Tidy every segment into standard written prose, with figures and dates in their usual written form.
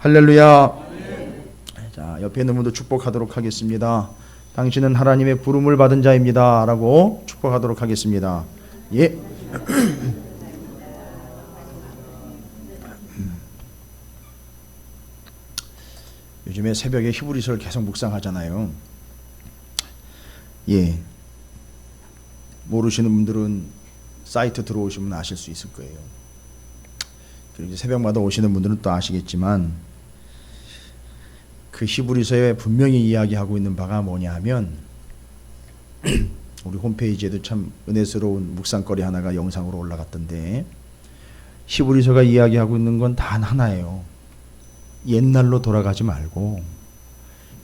할렐루야. 자, 옆에 있는 분도 축복하도록 하겠습니다. 당신은 하나님의 부름을 받은 자입니다 라고 축복하도록 하겠습니다. 예. 요즘에 새벽에 히브리서를 계속 묵상하잖아요. 예. 모르시는 분들은 사이트 들어오시면 아실 수 있을 거예요. 그리고 새벽마다 오시는 분들은 또 아시겠지만 그 히브리서에 분명히 이야기하고 있는 바가 뭐냐 하면 우리 홈페이지에도 참 은혜스러운 묵상거리 하나가 영상으로 올라갔던데 히브리서가 이야기하고 있는 건 단 하나예요. 옛날로 돌아가지 말고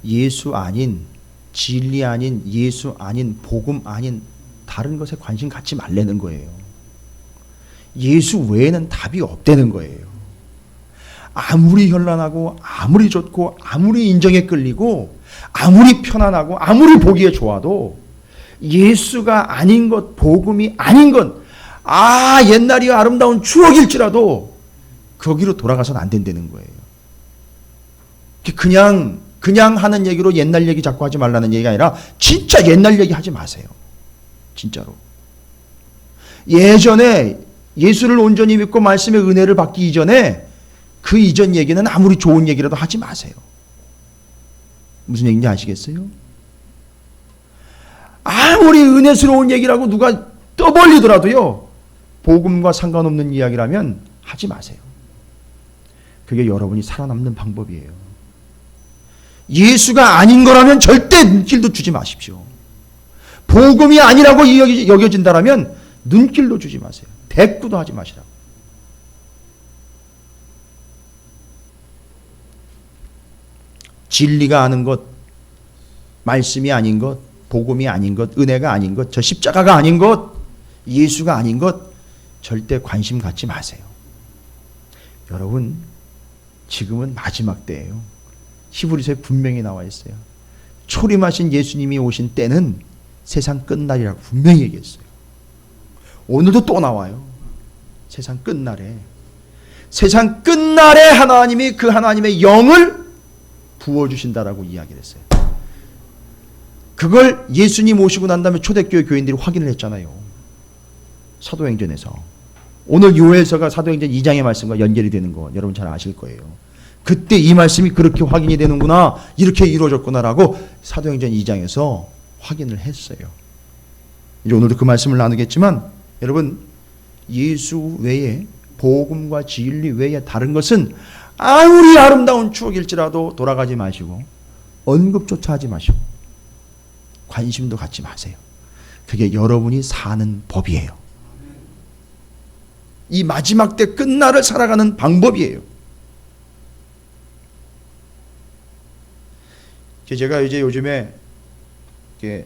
예수 아닌 진리 아닌 예수 아닌 복음 아닌 다른 것에 관심 갖지 말라는 거예요. 예수 외에는 답이 없다는 거예요. 아무리 현란하고 아무리 좋고 아무리 인정에 끌리고 아무리 편안하고 아무리 보기에 좋아도 예수가 아닌 것, 복음이 아닌 것, 옛날이 아름다운 추억일지라도 거기로 돌아가서는 안 된다는 거예요. 그냥 하는 얘기로 옛날 얘기 자꾸 하지 말라는 얘기가 아니라 진짜 옛날 얘기 하지 마세요. 진짜로. 예전에 예수를 온전히 믿고 말씀의 은혜를 받기 이전에 그 이전 얘기는 아무리 좋은 얘기라도 하지 마세요. 무슨 얘기인지 아시겠어요? 아무리 은혜스러운 얘기라고 누가 떠벌리더라도요, 복음과 상관없는 이야기라면 하지 마세요. 그게 여러분이 살아남는 방법이에요. 예수가 아닌 거라면 절대 눈길도 주지 마십시오. 복음이 아니라고 여겨진다라면 눈길도 주지 마세요. 대꾸도 하지 마시라고. 진리가 아닌 것, 말씀이 아닌 것, 복음이 아닌 것, 은혜가 아닌 것, 저 십자가가 아닌 것, 예수가 아닌 것 절대 관심 갖지 마세요. 여러분, 지금은 마지막 때예요. 히브리서에 분명히 나와 있어요. 초림하신 예수님이 오신 때는 세상 끝날이라고 분명히 얘기했어요. 오늘도 또 나와요. 세상 끝날에. 세상 끝날에 하나님이 그 하나님의 영을 부어주신다라고 이야기를 했어요. 그걸 예수님 오시고 난 다음에 초대교회 교인들이 확인을 했잖아요. 사도행전에서. 오늘 요엘서가 사도행전 2장의 말씀과 연결이 되는 거 여러분 잘 아실 거예요. 그때 이 말씀이 그렇게 확인이 되는구나, 이렇게 이루어졌구나라고 사도행전 2장에서 확인을 했어요. 이제 오늘도 그 말씀을 나누겠지만 여러분, 예수 외에 복음과 진리 외에 다른 것은 아무리 아름다운 추억일지라도 돌아가지 마시고 언급조차 하지 마시고 관심도 갖지 마세요. 그게 여러분이 사는 법이에요. 이 마지막 때 끝날을 살아가는 방법이에요. 제가 이제 요즘에 이렇게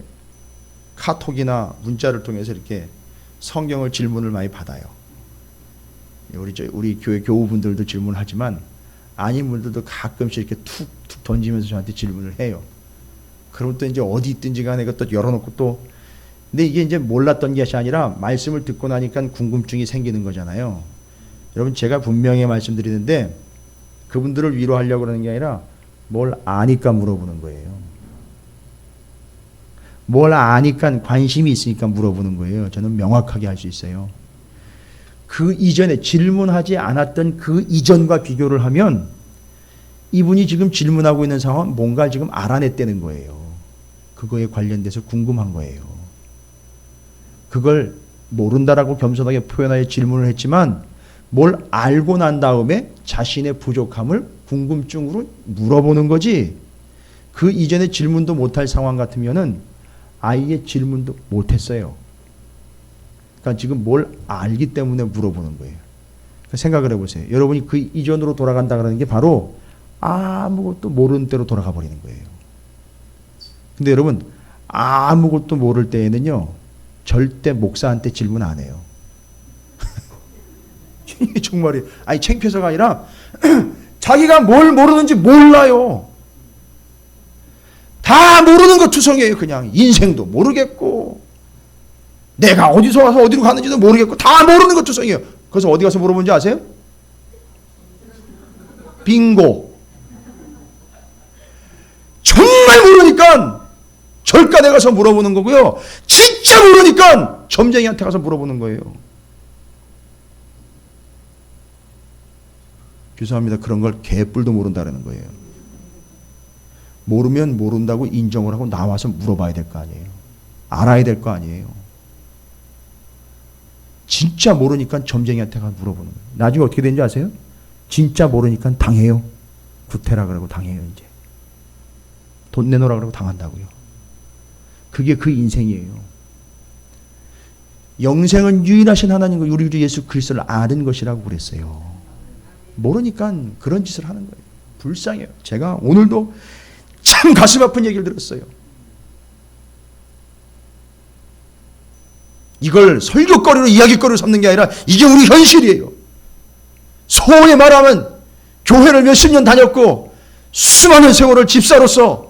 카톡이나 문자를 통해서 이렇게 성경을 질문을 많이 받아요. 우리 교회 교우분들도 질문하지만 아닌 분들도 가끔씩 이렇게 툭툭 던지면서 저한테 질문을 해요. 그럼 또 이제 어디 있든지 간에 또 열어놓고 또, 근데 이게 이제 몰랐던 것이 아니라 말씀을 듣고 나니까 궁금증이 생기는 거잖아요. 여러분, 제가 분명히 말씀드리는데 그분들을 위로하려고 그러는 게 아니라 뭘 아니까 물어보는 거예요. 뭘 아니까 관심이 있으니까 물어보는 거예요. 저는 명확하게 할 수 있어요. 그 이전에 질문하지 않았던 그 이전과 비교를 하면 이분이 지금 질문하고 있는 상황은 뭔가 지금 알아냈다는 거예요. 그거에 관련돼서 궁금한 거예요. 그걸 모른다라고 겸손하게 표현하여 질문을 했지만 뭘 알고 난 다음에 자신의 부족함을 궁금증으로 물어보는 거지, 그 이전에 질문도 못할 상황 같으면은 아예 질문도 못했어요. 그러니까 지금 뭘 알기 때문에 물어보는 거예요. 그러니까 생각을 해보세요. 여러분이 그 이전으로 돌아간다 그러는 게 바로 아무것도 모르는 때로 돌아가 버리는 거예요. 근데 여러분, 아무것도 모를 때에는요 절대 목사한테 질문 안 해요. 정말이에요. 아니, 창피해서가 아니라 자기가 뭘 모르는지 몰라요. 다 모르는 거 투성이에요. 그냥 인생도 모르겠고 내가 어디서 와서 어디로 가는지도 모르겠고 다 모르는 거 투성이에요. 그래서 어디 가서 물어본지 아세요? 빙고. 정말 모르니까 절간에 가서 물어보는 거고요. 진짜 모르니까 점쟁이한테 가서 물어보는 거예요. 죄송합니다. 그런 걸 개뿔도 모른다는 거예요. 모르면 모른다고 인정을 하고 나와서 물어봐야 될 거 아니에요. 알아야 될 거 아니에요. 진짜 모르니까 점쟁이한테 가서 물어보는 거예요. 나중에 어떻게 되는지 아세요? 진짜 모르니까 당해요. 구태라 그러고 당해요. 이제 돈 내놓으라 그러고 당한다고요. 그게 그 인생이에요. 영생은 유일하신 하나님과 우리 주 예수 그리스도를 아는 것이라고 그랬어요. 모르니까 그런 짓을 하는 거예요. 불쌍해요. 제가 오늘도 참 가슴 아픈 얘기를 들었어요. 이걸 설교거리로 이야기거리로 삼는 게 아니라 이게 우리 현실이에요. 소위 말하면 교회를 몇십 년 다녔고 수많은 세월을 집사로서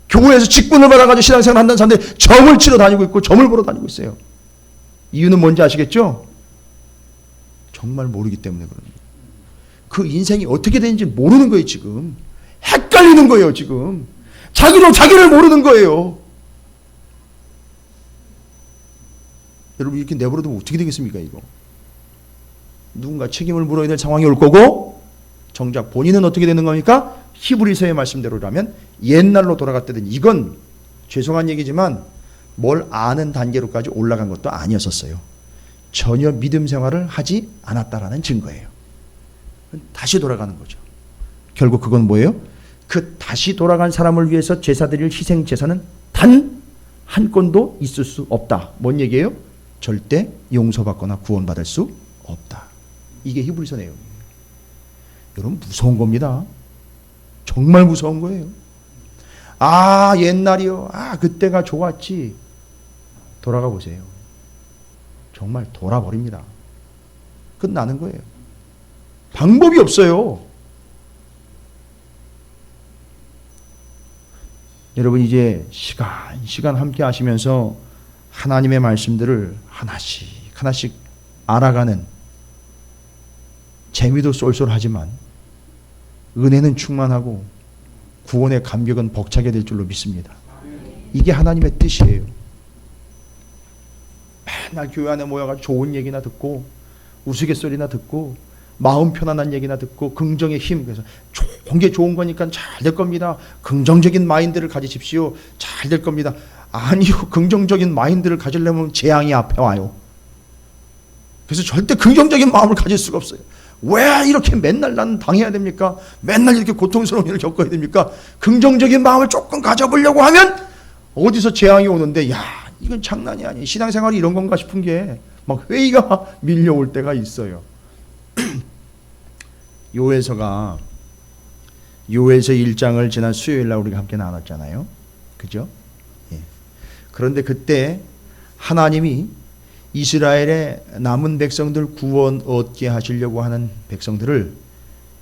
교회에서 직분을 받아가지고 신앙생활 한다는 사람들이 점을 치러 다니고 있고 점을 보러 다니고 있어요. 이유는 뭔지 아시겠죠? 정말 모르기 때문에 그런 거예요. 그 인생이 어떻게 되는지 모르는 거예요. 지금 헷갈리는 거예요. 지금 자기를 모르는 거예요. 여러분 이렇게 내버려두면 어떻게 되겠습니까? 이거 누군가 책임을 물어야 될 상황이 올 거고 정작 본인은 어떻게 되는 겁니까? 히브리서의 말씀대로라면 옛날로 돌아갔다든 이건 죄송한 얘기지만 뭘 아는 단계로까지 올라간 것도 아니었었어요. 전혀 믿음 생활을 하지 않았다라는 증거예요. 다시 돌아가는 거죠. 결국 그건 뭐예요? 그 다시 돌아간 사람을 위해서 제사 드릴 희생 제사는 단 한 건도 있을 수 없다. 뭔 얘기예요? 절대 용서받거나 구원받을 수 없다. 이게 히브리서 내용이에요. 여러분 무서운 겁니다. 정말 무서운 거예요. 아 옛날이요. 아 그때가 좋았지. 돌아가 보세요. 정말 돌아버립니다. 끝나는 거예요. 방법이 없어요. 여러분 이제 시간 함께 하시면서 하나님의 말씀들을 하나씩 알아가는 재미도 쏠쏠하지만 은혜는 충만하고 구원의 감격은 벅차게 될 줄로 믿습니다. 이게 하나님의 뜻이에요. 맨날 교회 안에 모여가지고 좋은 얘기나 듣고 우스갯소리나 듣고 마음 편안한 얘기나 듣고 긍정의 힘, 그래서 좋은 게 좋은 거니까 잘 될 겁니다. 긍정적인 마인드를 가지십시오. 잘 될 겁니다. 아니요. 긍정적인 마인드를 가지려면 재앙이 앞에 와요. 그래서 절대 긍정적인 마음을 가질 수가 없어요. 왜 이렇게 맨날 나는 당해야 됩니까? 맨날 이렇게 고통스러운 일을 겪어야 됩니까? 긍정적인 마음을 조금 가져보려고 하면 어디서 재앙이 오는데 야 이건 장난이 아니에요. 신앙생활이 이런 건가 싶은 게 막 회의가 밀려올 때가 있어요. 요엘서 1장을 지난 수요일 날 우리가 함께 나눴잖아요. 그죠? 예. 그런데 그때 하나님이 이스라엘의 남은 백성들 구원 얻게 하시려고 하는 백성들을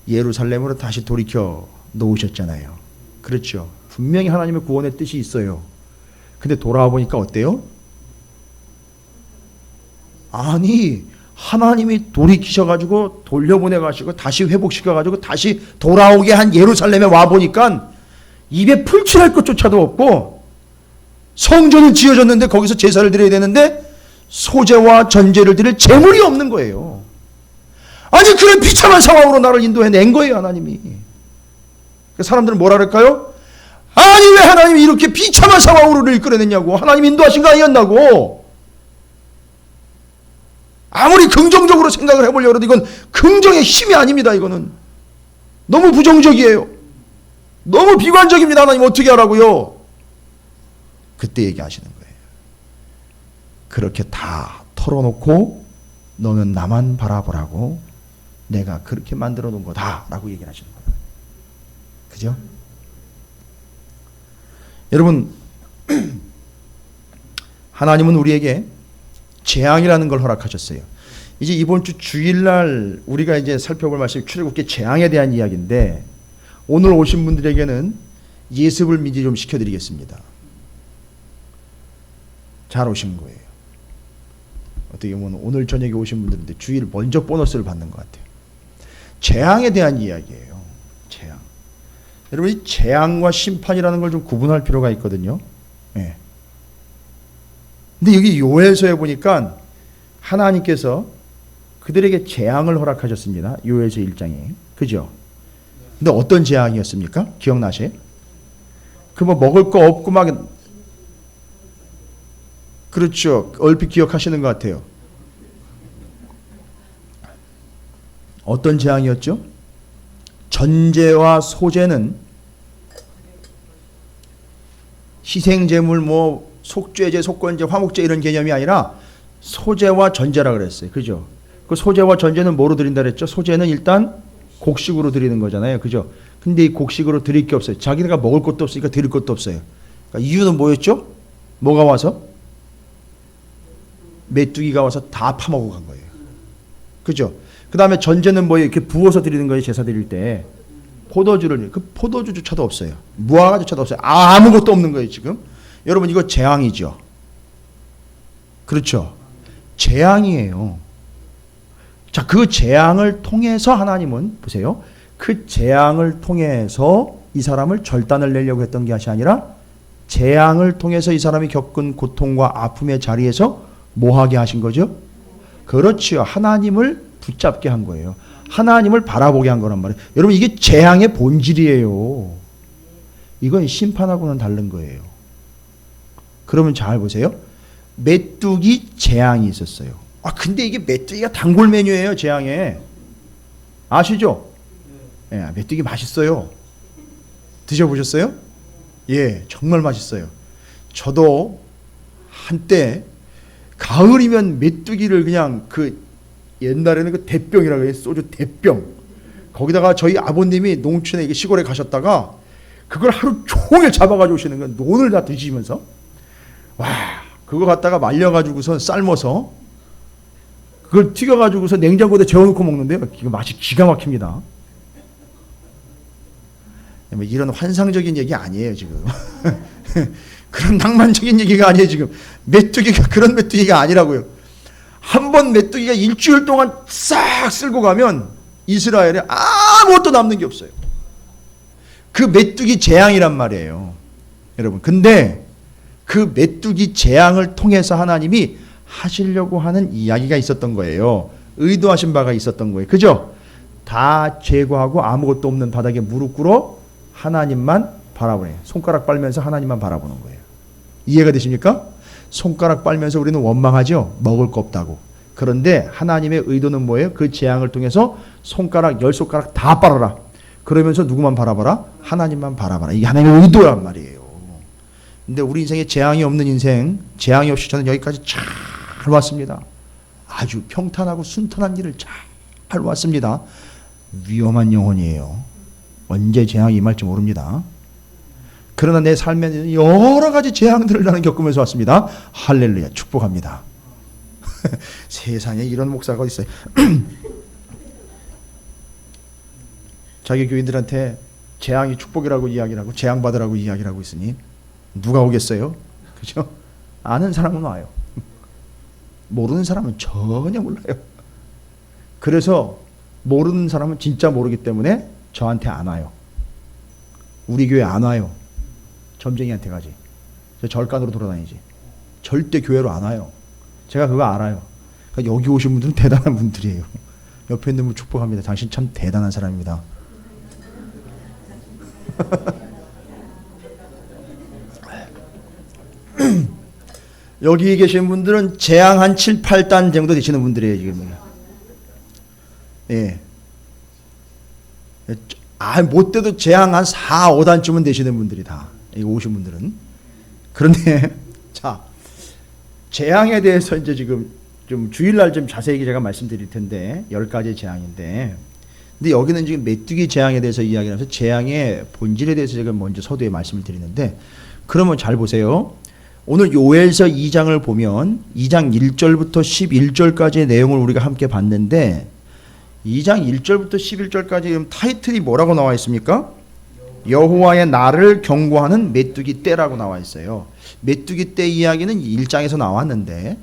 예루살렘으로 다시 돌이켜 놓으셨잖아요. 그렇죠. 분명히 하나님의 구원의 뜻이 있어요. 근데 돌아와 보니까 어때요? 아니 하나님이 돌이키셔가지고 돌려보내가지고 다시 회복시켜가지고 다시 돌아오게 한 예루살렘에 와보니까 입에 풀칠할 것조차도 없고 성전은 지어졌는데 거기서 제사를 드려야 되는데 소제와 전제를 드릴 재물이 없는 거예요. 아니 그런 비참한 상황으로 나를 인도해낸 거예요. 하나님이. 사람들은 뭐라 그럴까요? 아니 왜 하나님이 이렇게 비참한 상황으로 우리를 이끌어냈냐고. 하나님 인도하신 거 아니었나고. 아무리 긍정적으로 생각을 해보려고 해도 이건 긍정의 힘이 아닙니다. 이거는 너무 부정적이에요. 너무 비관적입니다. 하나님 어떻게 하라고요? 그때 얘기하시는 거예요. 그렇게 다 털어놓고 너는 나만 바라보라고 내가 그렇게 만들어 놓은 거다 라고 얘기를 하시는 거예요. 그죠? 여러분 하나님은 우리에게 재앙이라는 걸 허락하셨어요. 이제 이번 주 주일날 우리가 이제 살펴볼 말씀이 출애굽기 재앙에 대한 이야기인데 오늘 오신 분들에게는 예습을 미리 좀 시켜드리겠습니다. 잘 오신 거예요. 어떻게 보면 오늘 저녁에 오신 분들인데 주일 먼저 보너스를 받는 것 같아요. 재앙에 대한 이야기예요. 재앙. 여러분 이 재앙과 심판이라는 걸 좀 구분할 필요가 있거든요. 예. 근데 여기 요엘서에 보니까 하나님께서 그들에게 재앙을 허락하셨습니다. 요엘서 1장에. 그죠? 근데 어떤 재앙이었습니까? 기억나세요? 그 뭐 먹을 거 없고 막 그렇죠. 얼핏 기억하시는 것 같아요. 어떤 재앙이었죠? 전제와 소제는 희생제물 뭐 속죄제, 속건제, 화목제 이런 개념이 아니라 소제와 전제라 그랬어요. 그죠? 그 소제와 전제는 뭐로 드린다 그랬죠? 소제는 일단 곡식으로 드리는 거잖아요. 그죠? 근데 이 곡식으로 드릴 게 없어요. 자기네가 먹을 것도 없으니까 드릴 것도 없어요. 그러니까 이유는 뭐였죠? 뭐가 와서? 메뚜기가 와서 다 파먹어 간 거예요. 그죠? 그 다음에 전제는 뭐예요? 이렇게 부어서 드리는 거예요. 제사 드릴 때. 포도주를, 그 포도주조차도 없어요. 무화과조차도 없어요. 아무것도 없는 거예요, 지금. 여러분, 이거 재앙이죠. 그렇죠? 재앙이에요. 자, 그 재앙을 통해서 하나님은, 보세요. 그 재앙을 통해서 이 사람을 절단을 내려고 했던 것이 아니라 재앙을 통해서 이 사람이 겪은 고통과 아픔의 자리에서 뭐 하게 하신 거죠? 그렇지요. 하나님을 붙잡게 한 거예요. 하나님을 바라보게 한 거란 말이에요. 여러분 이게 재앙의 본질이에요. 이건 심판하고는 다른 거예요. 그러면 잘 보세요. 메뚜기 재앙이 있었어요. 아 근데 이게 메뚜기가 단골 메뉴예요. 재앙에. 아시죠? 예, 메뚜기 맛있어요. 드셔보셨어요? 예, 정말 맛있어요. 저도 한때 가을이면 메뚜기를 그냥 그 옛날에는 그 대병이라고 해요. 소주 대병. 거기다가 저희 아버님이 농촌에 이게 시골에 가셨다가 그걸 하루 종일 잡아가지고 오시는 건 논을 다 드시면서 와 그거 갖다가 말려가지고선 삶아서 그걸 튀겨가지고서 냉장고에 재워놓고 먹는데요. 이거 맛이 기가 막힙니다. 뭐 이런 환상적인 얘기 아니에요 지금. 그런 낭만적인 얘기가 아니에요 지금. 메뚜기가 그런 메뚜기가 아니라고요. 한 번 메뚜기가 일주일 동안 싹 쓸고 가면 이스라엘에 아무것도 남는 게 없어요. 그 메뚜기 재앙이란 말이에요. 여러분. 근데 그 메뚜기 재앙을 통해서 하나님이 하시려고 하는 이야기가 있었던 거예요. 의도하신 바가 있었던 거예요. 그죠? 다 제거하고 아무것도 없는 바닥에 무릎 꿇어 하나님만 바라보네. 손가락 빨면서 하나님만 바라보는 거예요. 이해가 되십니까? 손가락 빨면서 우리는 원망하죠. 먹을 거 없다고. 그런데 하나님의 의도는 뭐예요? 그 재앙을 통해서 손가락 10손가락 다 빨아라. 그러면서 누구만 바라봐라? 하나님만 바라봐라. 이게 하나님의 의도란 말이에요. 근데 우리 인생에 재앙이 없는 인생, 재앙이 없이 저는 여기까지 잘 왔습니다. 아주 평탄하고 순탄한 길을 잘 왔습니다. 위험한 영혼이에요. 언제 재앙이 임할지 모릅니다. 그러나 내 삶에는 여러 가지 재앙들을 나는 겪으면서 왔습니다. 할렐루야, 축복합니다. 세상에 이런 목사가 어디 있어요? 자기 교인들한테 재앙이 축복이라고 이야기를 하고 재앙 받으라고 이야기를 하고 있으니 누가 오겠어요? 그죠? 아는 사람은 와요. 모르는 사람은 전혀 몰라요. 그래서 모르는 사람은 진짜 모르기 때문에 저한테 안 와요. 우리 교회 안 와요. 점쟁이한테 가지. 저 절간으로 돌아다니지. 절대 교회로 안 와요. 제가 그거 알아요. 그러니까 여기 오신 분들은 대단한 분들이에요. 옆에 있는 분 축복합니다. 당신 참 대단한 사람입니다. 여기 계신 분들은 재앙 한 7, 8단 정도 되시는 분들이에요. 지금. 예. 못돼도 재앙 한 4, 5단쯤은 되시는 분들이 다. 여기 오신 분들은. 그런데 자 재앙에 대해서 이제 지금 좀 주일날 좀 자세히 제가 말씀드릴 텐데 10가지 재앙인데 근데 여기는 지금 메뚜기 재앙에 대해서 이야기를 하면서 재앙의 본질에 대해서 제가 먼저 서두에 말씀을 드리는데 그러면 잘 보세요. 오늘 요엘서 2장을 보면 2장 1절부터 11절까지의 내용을 우리가 함께 봤는데 2장 1절부터 11절까지 타이틀이 뭐라고 나와 있습니까? 여호와의 날을 경고하는 메뚜기 떼라고 나와 있어요. 메뚜기 떼 이야기는 1장에서 나왔는데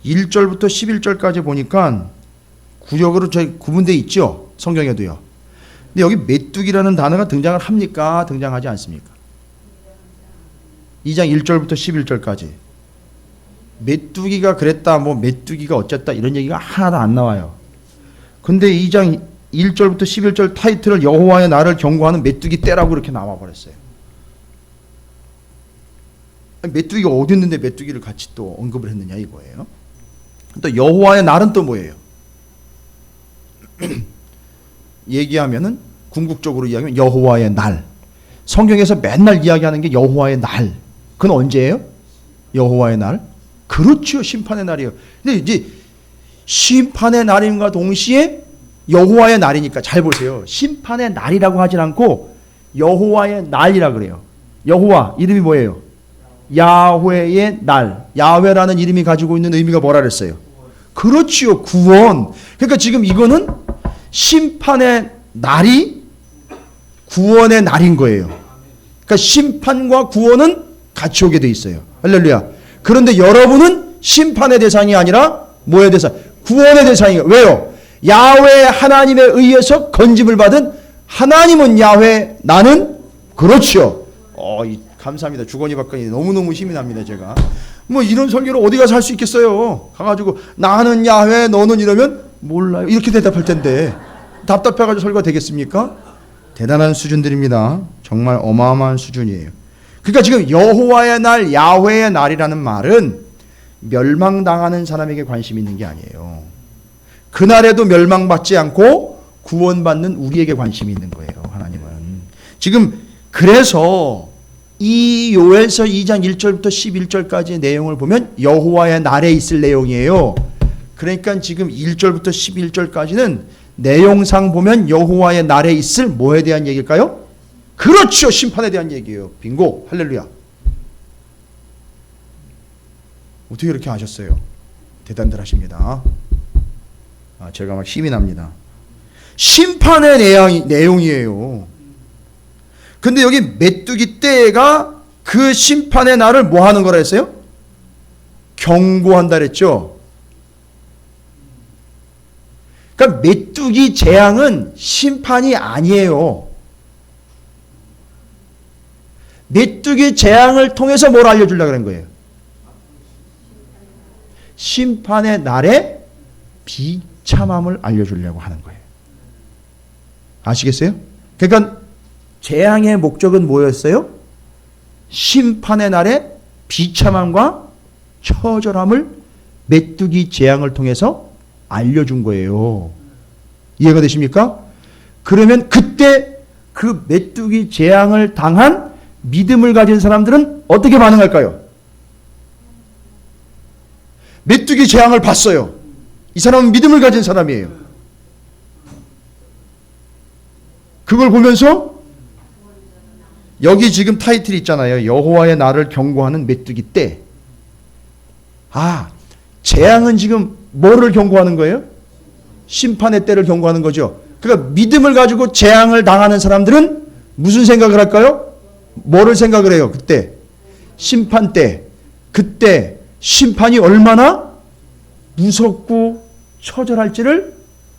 1절부터 11절까지 보니까 구역으로 저희 구분되어 있죠. 성경에도요. 근데 근데 여기 메뚜기라는 단어가 등장을 합니까? 등장하지 않습니까? 2장 1절부터 11절까지 메뚜기가 그랬다, 뭐 메뚜기가 어쨌다 이런 얘기가 하나도 안 나와요. 근데 2장 1절부터 11절 타이틀을 여호와의 날을 경고하는 메뚜기 떼라고 이렇게 나와버렸어요. 메뚜기가 어디 있는데 메뚜기를 같이 또 언급을 했느냐 이거예요. 또 여호와의 날은 또 뭐예요? 얘기하면은 궁극적으로 이야기하면 여호와의 날. 성경에서 맨날 이야기하는 게 여호와의 날. 그건 언제예요? 여호와의 날? 그렇죠. 심판의 날이에요. 근데 이제 심판의 날임과 동시에 여호와의 날이니까 잘 보세요. 심판의 날이라고 하진 않고 여호와의 날이라 그래요. 여호와 이름이 뭐예요? 야훼의 날. 야훼라는 이름이 가지고 있는 의미가 뭐라 그랬어요? 그렇지요. 구원. 그러니까 지금 이거는 심판의 날이 구원의 날인 거예요. 그러니까 심판과 구원은 같이 오게 돼 있어요. 할렐루야. 그런데 여러분은 심판의 대상이 아니라 뭐의 대상? 구원의 대상이에요. 왜요? 야훼 하나님에 의해서 건짐을 받은 하나님은 야훼, 나는 그렇죠. 감사합니다. 주거니 받거니 너무너무 힘이 납니다. 제가 뭐 이런 설교를 어디 가서 할 수 있겠어요. 가가지고 나는 야훼 너는 이러면 몰라요 이렇게 대답할 텐데 답답해가지고 설교가 되겠습니까? 대단한 수준들입니다. 정말 어마어마한 수준이에요. 그러니까 지금 여호와의 날, 야훼의 날이라는 말은 멸망당하는 사람에게 관심이 있는 게 아니에요. 그날에도 멸망받지 않고 구원받는 우리에게 관심이 있는 거예요. 하나님은 지금 그래서 이 요엘서 2장 1절부터 11절까지의 내용을 보면 여호와의 날에 있을 내용이에요. 그러니까 지금 1절부터 11절까지는 내용상 보면 여호와의 날에 있을 뭐에 대한 얘기일까요? 그렇죠. 심판에 대한 얘기예요. 빙고. 할렐루야. 어떻게 이렇게 아셨어요? 대단들 하십니다. 제가 막 힘이 납니다. 심판의 내용이에요. 근데 여기 메뚜기 떼가 그 심판의 날을 뭐 하는 거라 했어요? 경고한다 그랬죠. 그러니까 메뚜기 재앙은 심판이 아니에요. 메뚜기 재앙을 통해서 뭘 알려주려고 그런 거예요? 심판의 날에 비참함을 알려주려고 하는 거예요. 아시겠어요? 그러니까 재앙의 목적은 뭐였어요? 심판의 날에 비참함과 처절함을 메뚜기 재앙을 통해서 알려준 거예요. 이해가 되십니까? 그러면 그때 그 메뚜기 재앙을 당한 믿음을 가진 사람들은 어떻게 반응할까요? 메뚜기 재앙을 봤어요. 이 사람은 믿음을 가진 사람이에요. 그걸 보면서 여기 지금 타이틀이 있잖아요. 여호와의 날을 경고하는 메뚜기 떼. 재앙은 지금 뭐를 경고하는 거예요? 심판의 때를 경고하는 거죠. 그러니까 믿음을 가지고 재앙을 당하는 사람들은 무슨 생각을 할까요? 뭐를 생각을 해요? 그때 심판 때, 그때 심판이 얼마나 무섭고 처절할지를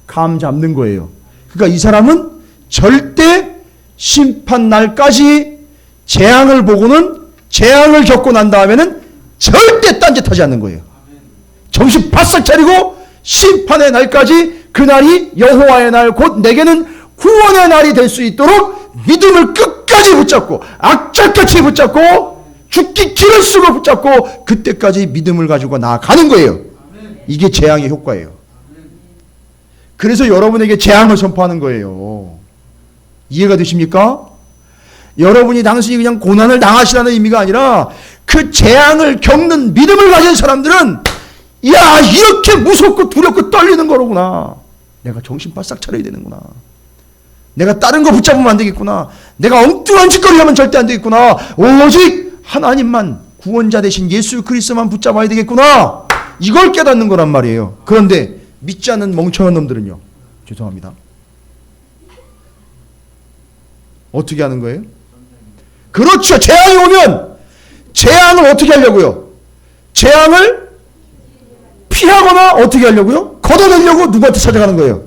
감 잡는 거예요. 그러니까 이 사람은 절대 심판 날까지 재앙을 보고는 재앙을 겪고 난 다음에는 절대 딴짓하지 않는 거예요. 정신 바싹 차리고 심판의 날까지 그날이 여호와의 날 곧 내게는 구원의 날이 될 수 있도록 믿음을 끝까지 붙잡고 악착같이 붙잡고 죽기 길을 쓰고 붙잡고 그때까지 믿음을 가지고 나아가는 거예요. 이게 재앙의 효과예요. 그래서 여러분에게 재앙을 선포하는 거예요. 이해가 되십니까? 여러분이 당신이 그냥 고난을 당하시라는 의미가 아니라 그 재앙을 겪는 믿음을 가진 사람들은 야, 이렇게 무섭고 두렵고 떨리는 거로구나. 내가 정신 바싹 차려야 되는구나. 내가 다른 거 붙잡으면 안 되겠구나. 내가 엉뚱한 짓거리 하면 절대 안 되겠구나. 오직 하나님만, 구원자 되신 예수 그리스도만 붙잡아야 되겠구나. 이걸 깨닫는 거란 말이에요. 그런데 믿지 않는 멍청한 놈들은요. 죄송합니다. 어떻게 하는 거예요? 그렇죠. 재앙이 오면 재앙을 어떻게 하려고요? 재앙을 피하거나 어떻게 하려고요? 걷어내려고 누구한테 찾아가는 거예요?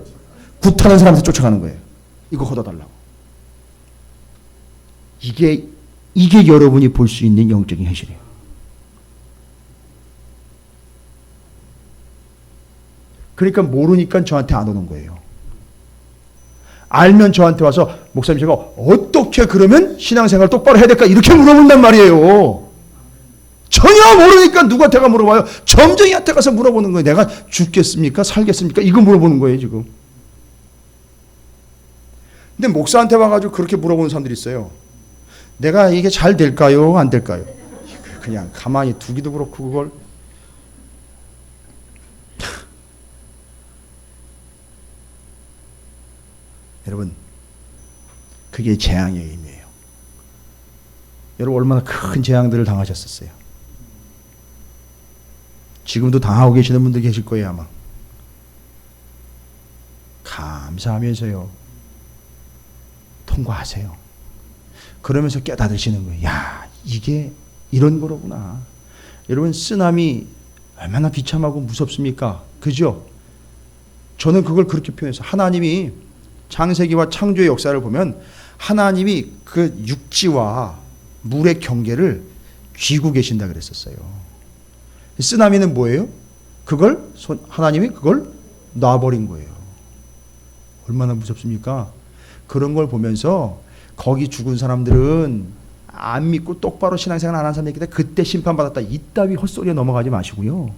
굿하는 사람한테 쫓아가는 거예요. 이거 걷어달라고. 이게 여러분이 볼 수 있는 영적인 현실이에요. 그러니까 모르니까 저한테 안 오는 거예요. 알면 저한테 와서 목사님 제가 어떻게 그러면 신앙생활 똑바로 해야 될까 이렇게 물어본단 말이에요. 전혀 모르니까 누구한테가 물어봐요. 점쟁이한테 가서 물어보는 거예요. 내가 죽겠습니까? 살겠습니까? 이거 물어보는 거예요 지금. 근데 목사한테 와가지고 그렇게 물어보는 사람들이 있어요. 내가 이게 잘 될까요? 안 될까요? 그냥 가만히 두기도 그렇고 그걸. 여러분, 그게 재앙의 의미예요. 여러분 얼마나 큰 재앙들을 당하셨었어요. 지금도 당하고 계시는 분들 계실 거예요 아마. 감사하면서요 통과하세요. 그러면서 깨닫으시는 거예요. 야, 이게 이런 거로구나. 여러분 쓰나미 얼마나 비참하고 무섭습니까? 그죠? 저는 그걸 그렇게 표현해서 하나님이 창세기와 창조의 역사를 보면 하나님이 그 육지와 물의 경계를 쥐고 계신다 그랬었어요. 쓰나미는 뭐예요? 하나님이 그걸 놔버린 거예요. 얼마나 무섭습니까? 그런 걸 보면서 거기 죽은 사람들은 안 믿고 똑바로 신앙생활 안 한 사람이기 때문에 그때 심판받았다. 이따위 헛소리에 넘어가지 마시고요.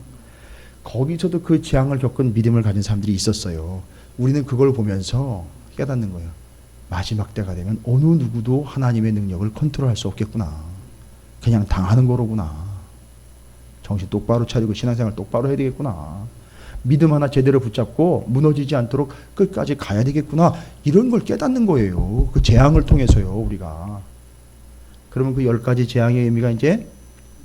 거기서도 그 재앙을 겪은 믿음을 가진 사람들이 있었어요. 우리는 그걸 보면서 깨닫는 거예요. 마지막 때가 되면 어느 누구도 하나님의 능력을 컨트롤할 수 없겠구나. 그냥 당하는 거로구나. 정신 똑바로 차리고 신앙생활 똑바로 해야 되겠구나. 믿음 하나 제대로 붙잡고 무너지지 않도록 끝까지 가야 되겠구나. 이런 걸 깨닫는 거예요. 그 재앙을 통해서요, 우리가. 그러면 그 10가지 재앙의 의미가 이제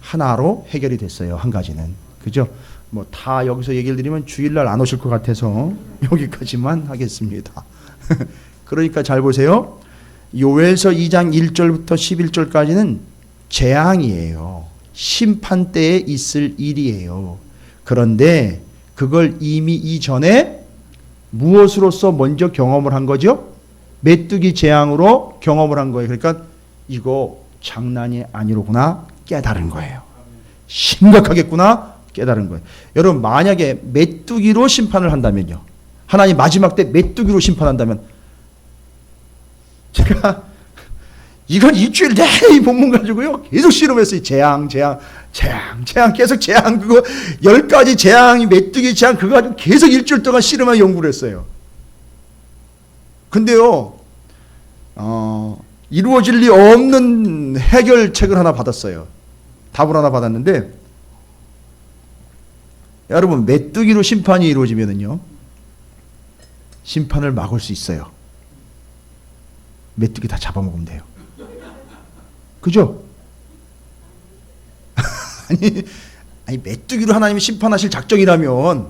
하나로 해결이 됐어요. 한 가지는. 그죠? 뭐 다 여기서 얘기를 드리면 주일날 안 오실 것 같아서 여기까지만 하겠습니다. 그러니까 잘 보세요. 요엘서 2장 1절부터 11절까지는 재앙이에요. 심판 때에 있을 일이에요. 그런데 그걸 이미 이전에 무엇으로서 먼저 경험을 한 거죠? 메뚜기 재앙으로 경험을 한 거예요. 그러니까 이거 장난이 아니로구나 깨달은 거예요. 심각하겠구나 깨달은 거예요. 여러분 만약에 메뚜기로 심판을 한다면요. 하나님 마지막 때 메뚜기로 심판한다면 제가 이건 일주일 내내 이 본문 가지고요 계속 실험했어요. 재앙 계속 재앙 그거 10가지 재앙이 메뚜기 재앙 그거 가지고 계속 일주일 동안 실험하고 연구를 했어요. 근데요 이루어질 리 없는 해결책을 하나 받았어요. 답을 하나 받았는데 여러분 메뚜기로 심판이 이루어지면은요 심판을 막을 수 있어요. 메뚜기 다 잡아먹으면 돼요. 그죠? 아니 메뚜기로 하나님이 심판하실 작정이라면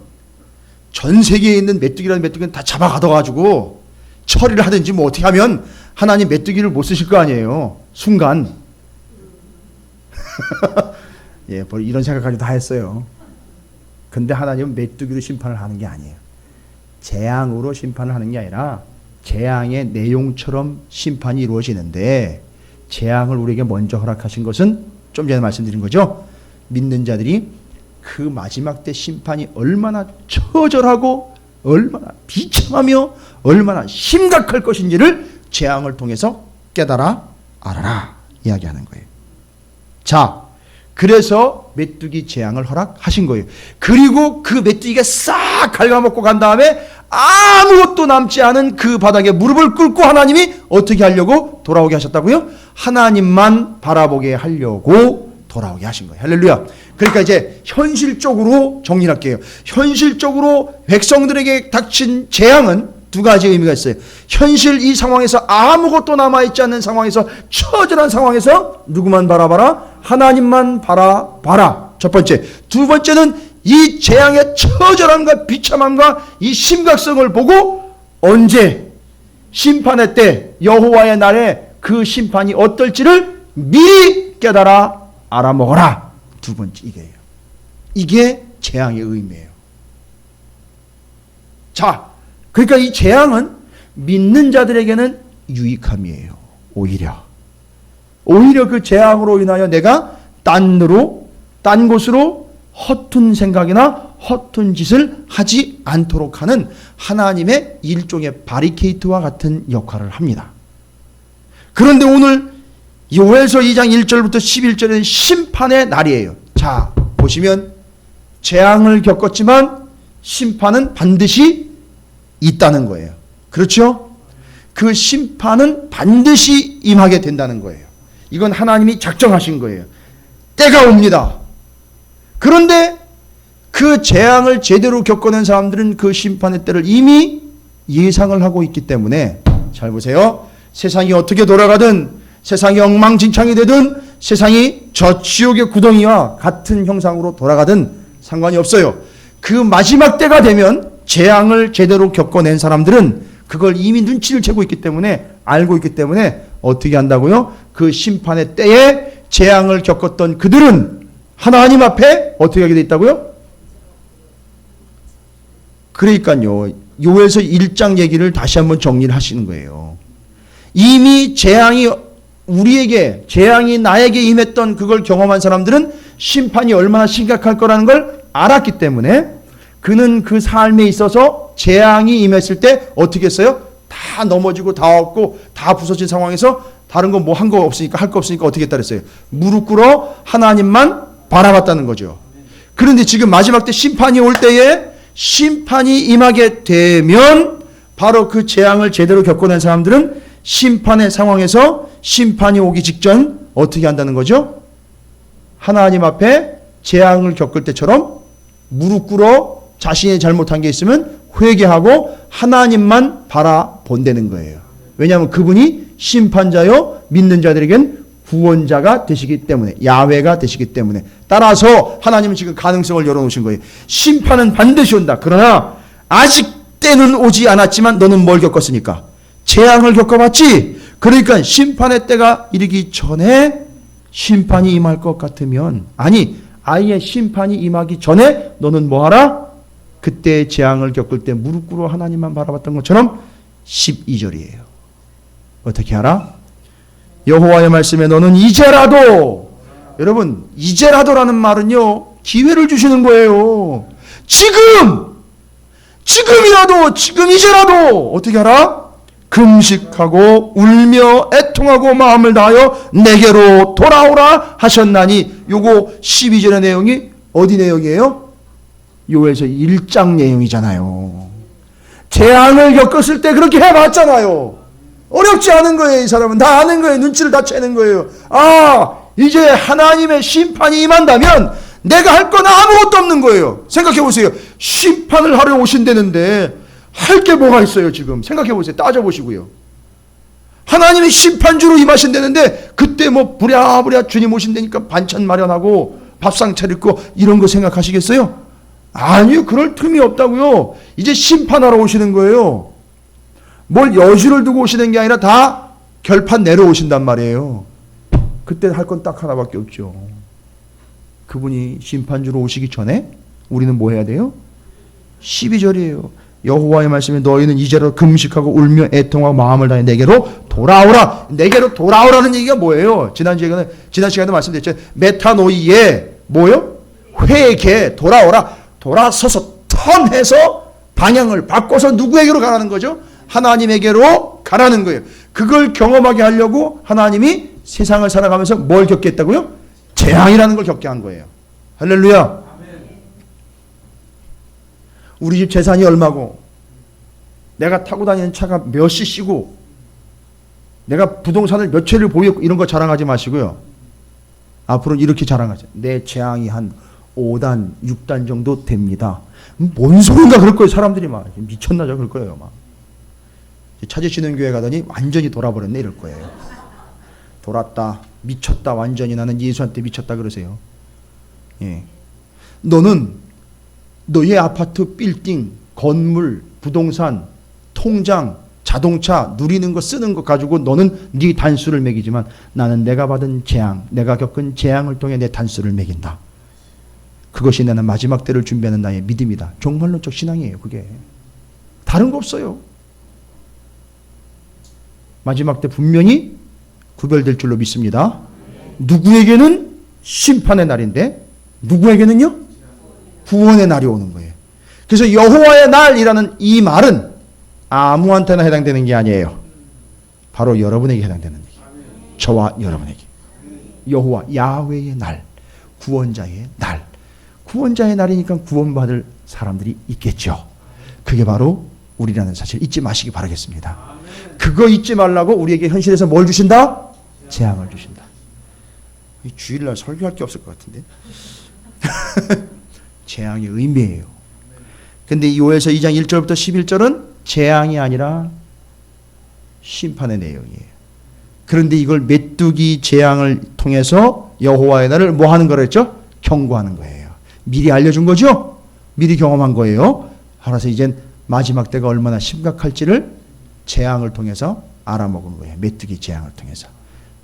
전 세계에 있는 메뚜기라는 메뚜기는 다 잡아가둬가지고 처리를 하든지 뭐 어떻게 하면 하나님 메뚜기를 못 쓰실 거 아니에요. 순간. 예, 이런 생각까지 다 했어요. 근데 하나님은 메뚜기로 심판을 하는 게 아니에요. 재앙으로 심판을 하는 게 아니라 재앙의 내용처럼 심판이 이루어지는데 재앙을 우리에게 먼저 허락하신 것은 좀 전에 말씀드린 거죠. 믿는 자들이 그 마지막 때 심판이 얼마나 처절하고 얼마나 비참하며 얼마나 심각할 것인지를 재앙을 통해서 깨달아 알아라 이야기하는 거예요. 자, 그래서 메뚜기 재앙을 허락하신 거예요. 그리고 그 메뚜기가 싹 갉아먹고 간 다음에 아무것도 남지 않은 그 바닥에 무릎을 꿇고 하나님이 어떻게 하려고 돌아오게 하셨다고요? 하나님만 바라보게 하려고 돌아오게 하신 거예요. 할렐루야. 그러니까 이제 현실적으로 정리할게요. 현실적으로 백성들에게 닥친 재앙은 두 가지 의미가 있어요. 현실 이 상황에서 아무것도 남아있지 않는 상황에서 처절한 상황에서 누구만 바라봐라? 하나님만 바라봐라. 첫 번째. 두 번째는 이 재앙의 처절함과 비참함과 이 심각성을 보고 언제 심판의 때 여호와의 날에 그 심판이 어떨지를 미리 깨달아 알아먹어라. 두 번째 이게요. 이게 재앙의 의미예요. 자, 그러니까 이 재앙은 믿는 자들에게는 유익함이에요. 오히려 그 재앙으로 인하여 내가 딴 곳으로 허튼 생각이나 허튼 짓을 하지 않도록 하는 하나님의 일종의 바리케이트와 같은 역할을 합니다. 그런데 오늘 요엘서 2장 1절부터 11절은 심판의 날이에요. 자, 보시면 재앙을 겪었지만 심판은 반드시 있다는 거예요. 그렇죠? 그 심판은 반드시 임하게 된다는 거예요. 이건 하나님이 작정하신 거예요. 때가 옵니다. 그런데 그 재앙을 제대로 겪어낸 사람들은 그 심판의 때를 이미 예상을 하고 있기 때문에, 잘 보세요. 세상이 어떻게 돌아가든, 세상이 엉망진창이 되든, 세상이 저 지옥의 구덩이와 같은 형상으로 돌아가든 상관이 없어요. 그 마지막 때가 되면 재앙을 제대로 겪어낸 사람들은 그걸 이미 눈치를 채고 있기 때문에, 알고 있기 때문에 어떻게 한다고요? 그 심판의 때에 재앙을 겪었던 그들은 하나님 앞에 어떻게 하게 돼 있다고요? 그러니까요, 요엘서 1장 얘기를 다시 한번 정리를 하시는 거예요. 이미 우리에게 재앙이 나에게 임했던 그걸 경험한 사람들은 심판이 얼마나 심각할 거라는 걸 알았기 때문에, 그는 그 삶에 있어서 재앙이 임했을 때 어떻게 했어요? 다 넘어지고 다 없고 다 부서진 상황에서 다른 거 뭐 한 거 없으니까, 할 거 없으니까 어떻게 했다 그랬어요? 무릎 꿇어 하나님만 바라봤다는 거죠. 그런데 지금 마지막 때 심판이 올 때에, 심판이 임하게 되면 바로 그 재앙을 제대로 겪어낸 사람들은 심판의 상황에서 심판이 오기 직전 어떻게 한다는 거죠? 하나님 앞에 재앙을 겪을 때처럼 무릎 꿇어 자신이 잘못한 게 있으면 회개하고 하나님만 바라본다는 거예요. 왜냐하면 그분이 심판자요 믿는 자들에겐 구원자가 되시기 때문에, 야훼가 되시기 때문에. 따라서 하나님은 지금 가능성을 열어놓으신 거예요. 심판은 반드시 온다. 그러나 아직 때는 오지 않았지만 너는 뭘 겪었으니까? 재앙을 겪어봤지. 그러니까 심판의 때가 이르기 전에 심판이 임할 것 같으면, 아니 아예 심판이 임하기 전에 너는 뭐하라? 그때 재앙을 겪을 때 무릎 꿇어 하나님만 바라봤던 것처럼 12절이에요. 어떻게 하라? 여호와의 말씀에 너는 이제라도, 여러분 이제라도라는 말은요 기회를 주시는 거예요. 지금 이제라도 어떻게 하라? 금식하고 울며 애통하고 마음을 다하여 내게로 돌아오라 하셨나니. 요거 12절의 내용이 어디 내용이에요? 요엘서 1장 내용이잖아요. 재앙을 겪었을 때 그렇게 해봤잖아요. 어렵지 않은 거예요. 이 사람은 다 아는 거예요. 눈치를 다 채는 거예요. 아, 이제 하나님의 심판이 임한다면 내가 할 건 아무것도 없는 거예요. 생각해 보세요. 심판을 하러 오신다는데 할 게 뭐가 있어요 지금? 생각해 보세요. 따져보시고요. 하나님이 심판주로 임하신다는데 그때 뭐 부랴부랴 주님 오신다니까 반찬 마련하고 밥상 차리고 이런 거 생각하시겠어요? 아니요. 그럴 틈이 없다고요. 이제 심판하러 오시는 거예요. 뭘 여주를 두고 오시는 게 아니라 다 결판 내려오신단 말이에요. 그때 할 건 딱 하나밖에 없죠. 그분이 심판주로 오시기 전에 우리는 뭐 해야 돼요? 12절이에요. 여호와의 말씀에 너희는 이제로 금식하고 울며 애통하고 마음을 다해 내게로 돌아오라. 내게로 돌아오라는 얘기가 뭐예요? 지난 시간에 말씀드렸죠. 메타노이에 뭐요? 회개, 돌아오라. 돌아서서 턴해서 방향을 바꿔서 누구에게로 가라는 거죠? 하나님에게로 가라는 거예요. 그걸 경험하게 하려고 하나님이 세상을 살아가면서 뭘 겪게 했다고요? 재앙이라는 걸 겪게 한 거예요. 할렐루야. 우리 집 재산이 얼마고, 내가 타고 다니는 차가 몇 cc고, 내가 부동산을 몇 채를 보유했고, 이런 거 자랑하지 마시고요. 앞으로는 이렇게 자랑하세요. 내 재앙이 한 5단, 6단 정도 됩니다. 뭔 소린가 그럴 거예요. 사람들이 막 미쳤나죠 그럴 거예요. 막 찾으시는 교회 가더니 완전히 돌아버렸네 이럴 거예요. 돌았다, 미쳤다, 완전히 나는 예수한테 미쳤다 그러세요. 예. 너는 너의 아파트, 빌딩, 건물, 부동산, 통장, 자동차 누리는 거 쓰는 거 가지고 너는 네 단수를 매기지만 나는 내가 받은 재앙, 내가 겪은 재앙을 통해 내 단수를 매긴다. 그것이 나는 마지막 때를 준비하는 나의 믿음이다. 종말론적 신앙이에요. 그게 다른 거 없어요. 마지막 때 분명히 구별될 줄로 믿습니다. 누구에게는 심판의 날인데 누구에게는요? 구원의 날이 오는 거예요. 그래서 여호와의 날이라는 이 말은 아무한테나 해당되는 게 아니에요. 바로 여러분에게 해당되는 얘기예요. 저와 여러분에게. 여호와 야훼의 날, 구원자의 날. 구원자의 날이니까 구원받을 사람들이 있겠죠. 그게 바로 우리라는 사실 잊지 마시기 바라겠습니다. 그거 잊지 말라고 우리에게 현실에서 뭘 주신다? 재앙을 주신다. 주일날 설교할 게 없을 것 같은데. 재앙의 의미예요. 근데 이 요엘서 2장 1절부터 11절은 재앙이 아니라 심판의 내용이에요. 그런데 이걸 메뚜기 재앙을 통해서 여호와의 날을 뭐 하는 거랬죠? 경고하는 거예요. 미리 알려준 거죠? 미리 경험한 거예요. 알아서 이젠 마지막 때가 얼마나 심각할지를 재앙을 통해서 알아먹은 거예요. 메뚜기 재앙을 통해서.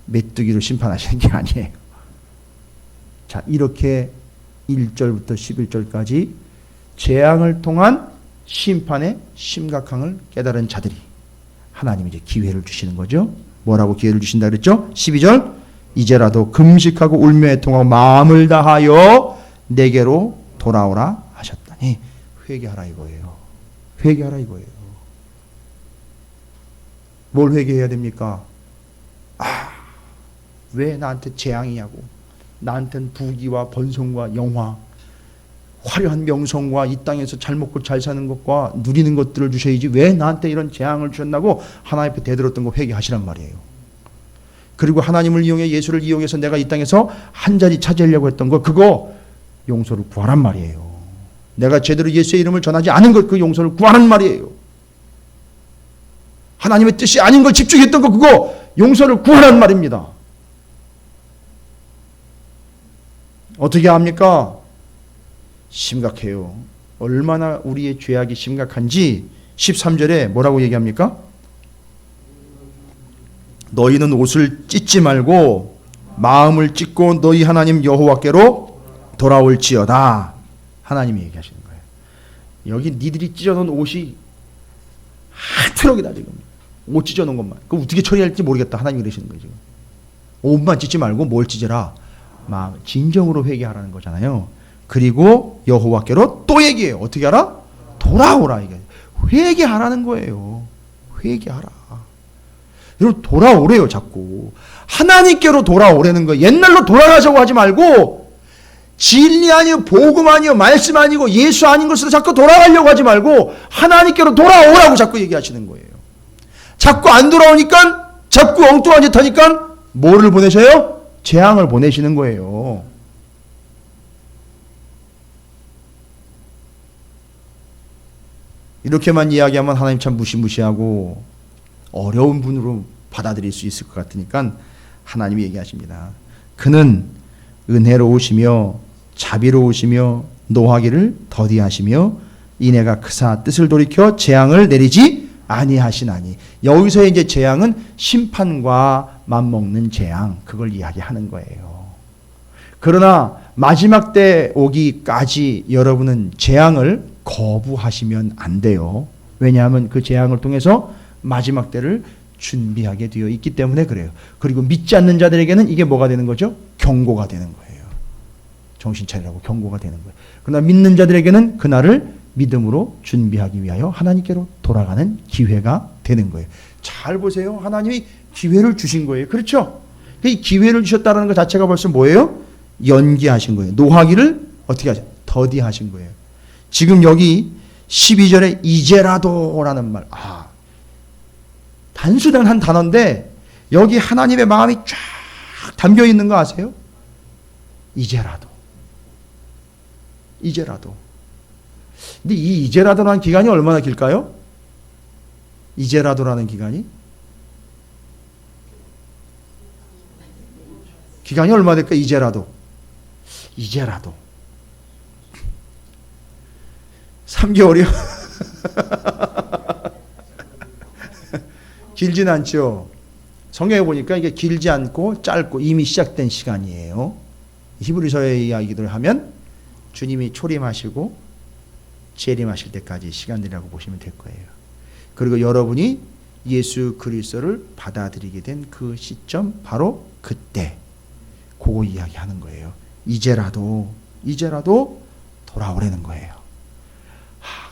메뚜기로 심판하시는 게 아니에요. 자, 이렇게 1절부터 11절까지 재앙을 통한 심판의 심각함을 깨달은 자들이 하나님이 이제 기회를 주시는 거죠. 뭐라고 기회를 주신다 그랬죠? 12절 이제라도 금식하고 울며 애통하고 마음을 다하여 내게로 돌아오라 하셨다니 회개하라 이거예요. 회개하라 이거예요. 뭘 회개해야 됩니까? 왜 나한테 재앙이냐고. 나한테는 부귀와 번성과 영화, 화려한 명성과 이 땅에서 잘 먹고 잘 사는 것과 누리는 것들을 주셔야지 왜 나한테 이런 재앙을 주셨나고 하나님 앞에 대들었던 거 회개하시란 말이에요. 그리고 하나님을 이용해 예수를 이용해서 내가 이 땅에서 한 자리 차지하려고 했던 거 그거 용서를 구하란 말이에요. 내가 제대로 예수의 이름을 전하지 않은 것 그 용서를 구하란 말이에요. 하나님의 뜻이 아닌 걸 집중했던 거 그거 용서를 구하란 말입니다. 어떻게 합니까? 심각해요. 얼마나 우리의 죄악이 심각한지 13절에 뭐라고 얘기합니까? 너희는 옷을 찢지 말고 마음을 찢고 너희 하나님 여호와께로 돌아올지어다. 하나님이 얘기하시는 거예요. 여기 니들이 찢어놓은 옷이 한 트럭이다 지금. 옷 찢어놓은 것만. 그럼 어떻게 처리할지 모르겠다. 하나님이 그러시는 거예요 지금. 옷만 찢지 말고 뭘 찢어라? 마음, 진정으로 회개하라는 거잖아요. 그리고 여호와께로 또 얘기해요. 어떻게 하라? 돌아오라 이게. 회개하라는 거예요. 회개하라. 여러분 돌아오래요 자꾸. 하나님께로 돌아오라는 거예요. 옛날로 돌아가자고 하지 말고 진리 아니요 복음 아니요 말씀 아니고 예수 아닌 것으로 자꾸 돌아가려고 하지 말고 하나님께로 돌아오라고 자꾸 얘기하시는 거예요. 자꾸 안 돌아오니까 자꾸 엉뚱한 짓 하니까 뭐를 보내셔요? 재앙을 보내시는 거예요. 이렇게만 이야기하면 하나님 참 무시무시하고 어려운 분으로 받아들일 수 있을 것 같으니까 하나님이 얘기하십니다. 그는 은혜로우시며 자비로우시며 노하기를 더디하시며 이내가 크사 뜻을 돌이켜 재앙을 내리지 아니하시나니. 여기서 이제 재앙은 심판과 맞먹는 재앙, 그걸 이야기하는 거예요. 그러나 마지막 때 오기까지 여러분은 재앙을 거부하시면 안 돼요. 왜냐하면 그 재앙을 통해서 마지막 때를 준비하게 되어 있기 때문에 그래요. 그리고 믿지 않는 자들에게는 이게 뭐가 되는 거죠? 경고가 되는 거예요. 정신 차리라고 경고가 되는 거예요. 그러나 믿는 자들에게는 그날을 믿음으로 준비하기 위하여 하나님께로 돌아가는 기회가 되는 거예요. 잘 보세요. 하나님이 기회를 주신 거예요. 그렇죠? 이 기회를 주셨다는 것 자체가 벌써 뭐예요? 연기하신 거예요. 노하기를 어떻게 하죠? 더디하신 거예요. 지금 여기 12절에 이제라도라는 말. 단순한 단어인데 여기 하나님의 마음이 쫙 담겨 있는 거 아세요? 이제라도. 이제라도. 근데 이 이제라도라는 기간이 얼마나 길까요? 이제라도라는 기간이? 기간이 얼마 될까? 이제라도. 이제라도. 3개월이요? 길진 않죠. 성경에 보니까 이게 길지 않고 짧고 이미 시작된 시간이에요. 히브리서의 이야기를 하면 주님이 초림하시고 재림하실 때까지 시간들이라고 보시면 될 거예요. 그리고 여러분이 예수 그리스도를 받아들이게 된 그 시점, 바로 그때 그거 이야기하는 거예요. 이제라도 돌아오라는 거예요.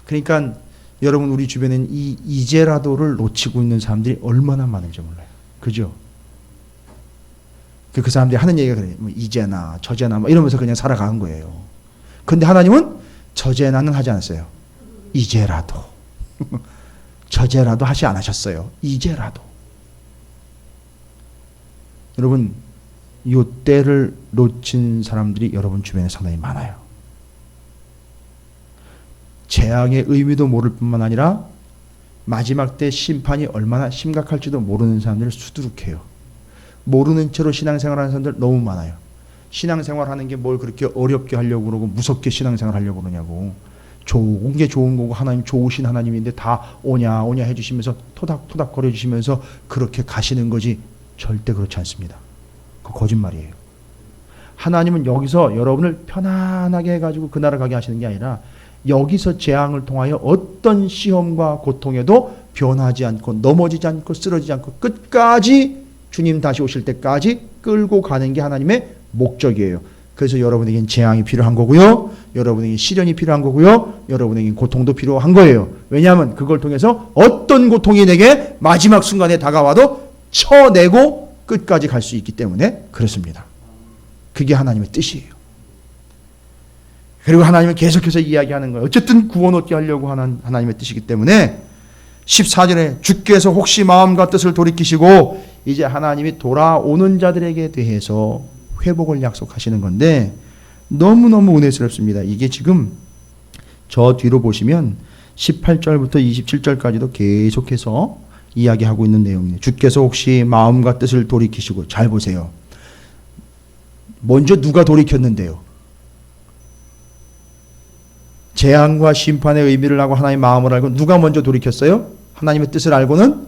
그러니까 여러분, 우리 주변엔 이 이제라도를 놓치고 있는 사람들이 얼마나 많은지 몰라요. 그죠? 그 사람들이 하는 얘기가 그래요. 뭐 이제나 저제나 뭐 이러면서 그냥 살아가는 거예요. 근데 하나님은 저제나는 하지 않았어요. 이제라도. 저제라도 하지 않으셨어요. 이제라도. 여러분, 이 때를 놓친 사람들이 여러분 주변에 상당히 많아요. 재앙의 의미도 모를 뿐만 아니라 마지막 때 심판이 얼마나 심각할지도 모르는 사람들을 수두룩해요. 모르는 채로 신앙생활하는 사람들 너무 많아요. 신앙생활하는 게 뭘 그렇게 어렵게 하려고 그러고 무섭게 신앙생활 하려고 그러냐고. 좋은 게 좋은 거고 하나님 좋으신 하나님인데 다 오냐 해주시면서 토닥토닥 거려주시면서 그렇게 가시는 거지, 절대 그렇지 않습니다. 그 거짓말이에요. 하나님은 여기서 여러분을 편안하게 해가지고 그 나라 가게 하시는 게 아니라 여기서 재앙을 통하여 어떤 시험과 고통에도 변하지 않고 넘어지지 않고 쓰러지지 않고 끝까지 주님 다시 오실 때까지 끌고 가는 게 하나님의 목적이에요. 그래서 여러분에겐 재앙이 필요한 거고요. 여러분에겐 시련이 필요한 거고요. 여러분에겐 고통도 필요한 거예요. 왜냐하면 그걸 통해서 어떤 고통이 내게 마지막 순간에 다가와도 쳐내고 끝까지 갈 수 있기 때문에 그렇습니다. 그게 하나님의 뜻이에요. 그리고 하나님은 계속해서 이야기하는 거예요. 어쨌든 구원 얻게 하려고 하는 하나님의 뜻이기 때문에 14절에 주께서 혹시 마음과 뜻을 돌이키시고 이제 하나님이 돌아오는 자들에게 대해서 회복을 약속하시는 건데 너무너무 은혜스럽습니다. 이게 지금 저 뒤로 보시면 18절부터 27절까지도 계속해서 이야기하고 있는 내용이에요. 주께서 혹시 마음과 뜻을 돌이키시고, 잘 보세요. 먼저 누가 돌이켰는데요? 재앙과 심판의 의미를 하고 하나님의 마음을 알고 누가 먼저 돌이켰어요? 하나님의 뜻을 알고는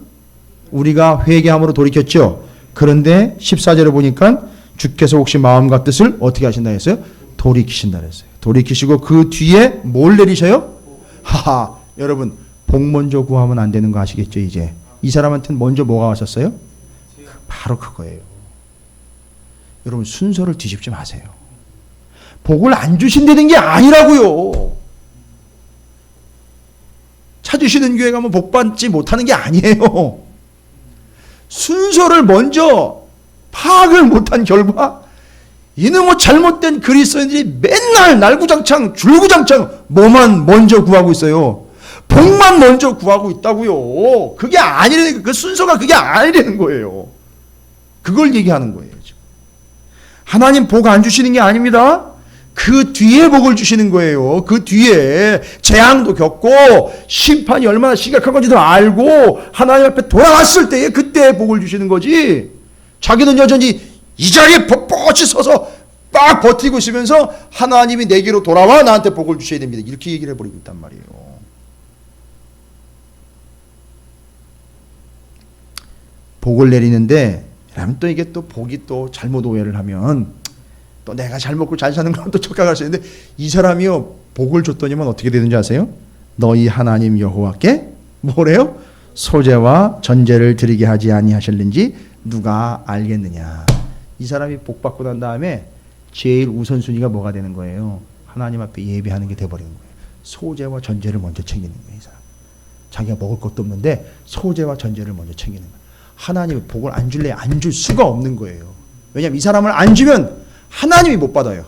우리가 회개함으로 돌이켰죠. 그런데 14절에 보니까 주께서 혹시 마음과 뜻을 어떻게 하신다 했어요? 돌이키신다 했어요. 돌이키시고 그 뒤에 뭘 내리셔요? 하하, 여러분 복 먼저 구하면 안 되는 거 아시겠죠? 이제 이 사람한테는 먼저 뭐가 왔었어요? 바로 그거예요. 여러분 순서를 뒤집지 마세요. 복을 안 주신다는 게 아니라고요. 찾으시는 교회 가면 복 받지 못하는 게 아니에요. 순서를 먼저 파악을 못한 결과 이놈의 잘못된 그리스도인들이 맨날 날구장창 줄구장창 뭐만 먼저 구하고 있어요. 복만 먼저 구하고 있다고요. 그게 아니라니까. 그 순서가 그게 아니라는 거예요. 그걸 얘기하는 거예요. 지금. 하나님 복 안 주시는 게 아닙니다. 그 뒤에 복을 주시는 거예요. 그 뒤에 재앙도 겪고 심판이 얼마나 심각한 건지도 알고 하나님 앞에 돌아왔을 때에 그때 복을 주시는 거지. 자기는 여전히 이 자리에 뻣뻣이 서서 빡 버티고 있으면서 하나님이 내게로 돌아와 나한테 복을 주셔야 됩니다. 이렇게 얘기를 해버리고 있단 말이에요. 복을 내리는데 그러면 또 이게 또 복이 또 잘못 오해를 하면 또 내가 잘 먹고 잘 사는 건 또 착각할 수 있는데 이 사람이요 복을 줬더니만 어떻게 되는지 아세요? 너희 하나님 여호와께 뭐래요? 소제와 전제를 드리게 하지 아니하실는지 누가 알겠느냐. 이 사람이 복 받고 난 다음에 제일 우선순위가 뭐가 되는 거예요? 하나님 앞에 예배하는 게 돼버리는 거예요. 소제와 전제를 먼저 챙기는 거예요. 이 사람. 자기가 먹을 것도 없는데 소제와 전제를 먼저 챙기는 거예요. 하나님이 복을 안 줄래 안 줄 수가 없는 거예요. 왜냐하면 이 사람을 안 주면 하나님이 못 받아요.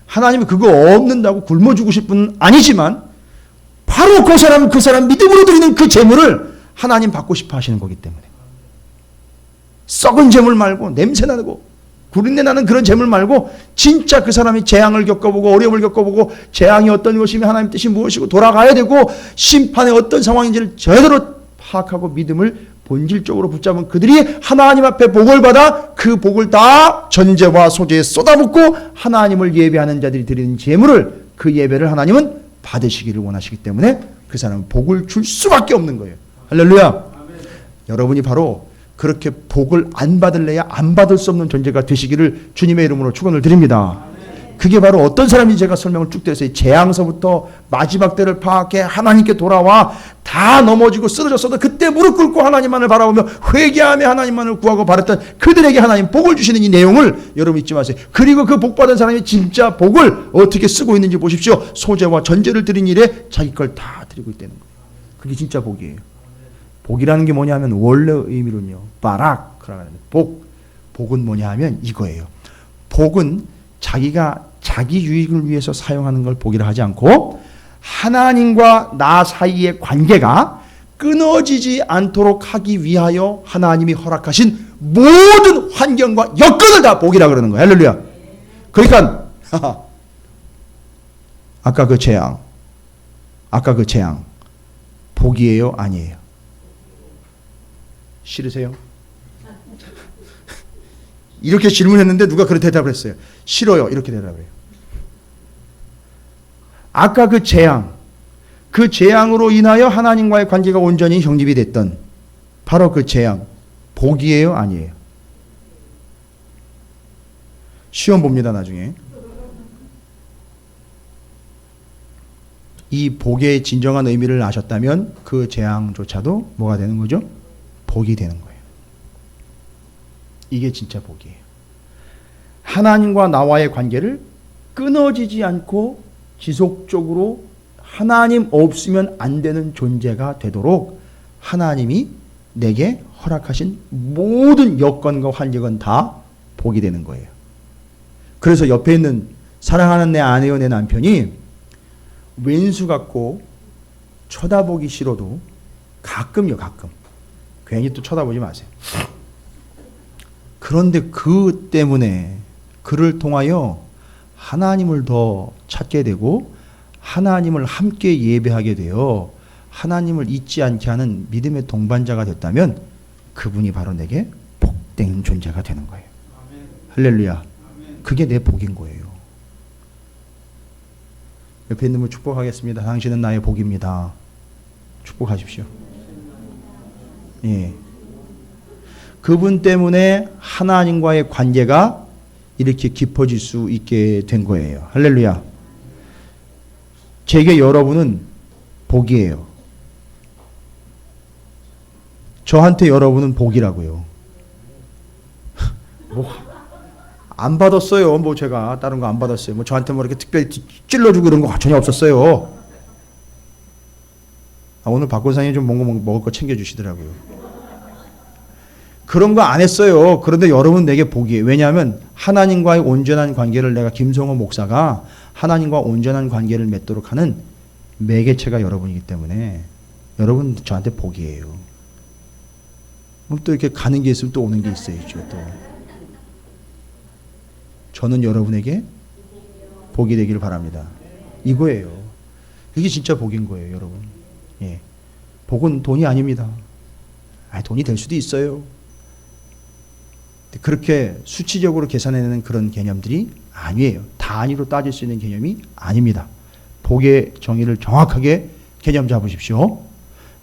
하나님이 그거 없는다고 굶어주고 싶은 아니지만 바로 그 사람 믿음으로 드리는 그 재물을 하나님 받고 싶어 하시는 거기 때문에 썩은 재물 말고 냄새나고 구린내 나는 그런 재물 말고 진짜 그 사람이 재앙을 겪어보고 어려움을 겪어보고 재앙이 어떤 것이며 하나님 뜻이 무엇이고 돌아가야 되고 심판의 어떤 상황인지를 제대로 파악하고 믿음을 본질적으로 붙잡은 그들이 하나님 앞에 복을 받아 그 복을 다 전제와 소제에 쏟아붓고 하나님을 예배하는 자들이 드리는 재물을 그 예배를 하나님은 받으시기를 원하시기 때문에 그 사람은 복을 줄 수밖에 없는 거예요. 할렐루야. 아멘. 여러분이 바로 그렇게 복을 안 받을래야 안 받을 수 없는 존재가 되시기를 주님의 이름으로 축원을 드립니다. 아멘. 그게 바로 어떤 사람인지 제가 설명을 쭉 드렸어요. 재앙서부터 마지막 때를 파악해 하나님께 돌아와 다 넘어지고 쓰러졌어도 그때 무릎 꿇고 하나님만을 바라보며 회개하며 하나님만을 구하고 바랬던 그들에게 하나님 복을 주시는 이 내용을 여러분 잊지 마세요. 그리고 그 복받은 사람이 진짜 복을 어떻게 쓰고 있는지 보십시오. 소재와 전제를 드린 일에 자기 걸 다 드리고 있다는 거예요. 그게 진짜 복이에요. 복이라는 게 뭐냐 하면 원래 의미로는요. 바락이라는 복은 뭐냐 하면 이거예요. 복은 자기가 자기 유익을 위해서 사용하는 걸 복이라 하지 않고 하나님과 나 사이의 관계가 끊어지지 않도록 하기 위하여 하나님이 허락하신 모든 환경과 여건을 다 복이라 그러는 거예요. 할렐루야. 그러니까 아까 그 재앙 복이에요? 아니에요? 싫으세요? 이렇게 질문했는데 누가 그렇게 대답을 했어요. 싫어요. 이렇게 대답을 해요. 아까 그 재앙으로 인하여 하나님과의 관계가 온전히 정립이 됐던 바로 그 재앙, 복이에요? 아니에요? 시험 봅니다, 나중에. 이 복의 진정한 의미를 아셨다면 그 재앙조차도 뭐가 되는 거죠? 복이 되는 거예요. 이게 진짜 복이에요. 하나님과 나와의 관계를 끊어지지 않고 지속적으로 하나님 없으면 안 되는 존재가 되도록 하나님이 내게 허락하신 모든 여건과 환경은 다 복이 되는 거예요. 그래서 옆에 있는 사랑하는 내 아내요 내 남편이 왼수 같고 쳐다보기 싫어도 가끔 괜히 또 쳐다보지 마세요. 그런데 그 때문에 그를 통하여 하나님을 더 찾게 되고 하나님을 함께 예배하게 되어 하나님을 잊지 않게 하는 믿음의 동반자가 됐다면 그분이 바로 내게 복된 존재가 되는 거예요. 할렐루야. 그게 내 복인 거예요. 옆에 있는 분 축복하겠습니다. 당신은 나의 복입니다. 축복하십시오. 예. 그분 때문에 하나님과의 관계가 이렇게 깊어질 수 있게 된 거예요. 할렐루야. 제게 여러분은 복이에요. 저한테 여러분은 복이라고요. 안 받았어요. 제가 다른 거 안 받았어요. 저한테 이렇게 특별히 찔러주고 그런 거 전혀 없었어요. 오늘 박 권사님 좀 먹을 거 챙겨주시더라고요. 그런 거 안 했어요. 그런데 여러분 내게 복이에요. 왜냐하면 하나님과의 온전한 관계를 내가 김성호 목사가 하나님과 온전한 관계를 맺도록 하는 매개체가 여러분이기 때문에 여러분 저한테 복이에요. 그럼 또 이렇게 가는 게 있으면 또 오는 게 있어야죠. 또 저는 여러분에게 복이 되기를 바랍니다. 이거예요. 이게 진짜 복인 거예요, 여러분. 예. 복은 돈이 아닙니다. 돈이 될 수도 있어요. 그렇게 수치적으로 계산해내는 그런 개념들이 아니에요. 단위로 따질 수 있는 개념이 아닙니다. 복의 정의를 정확하게 개념 잡으십시오.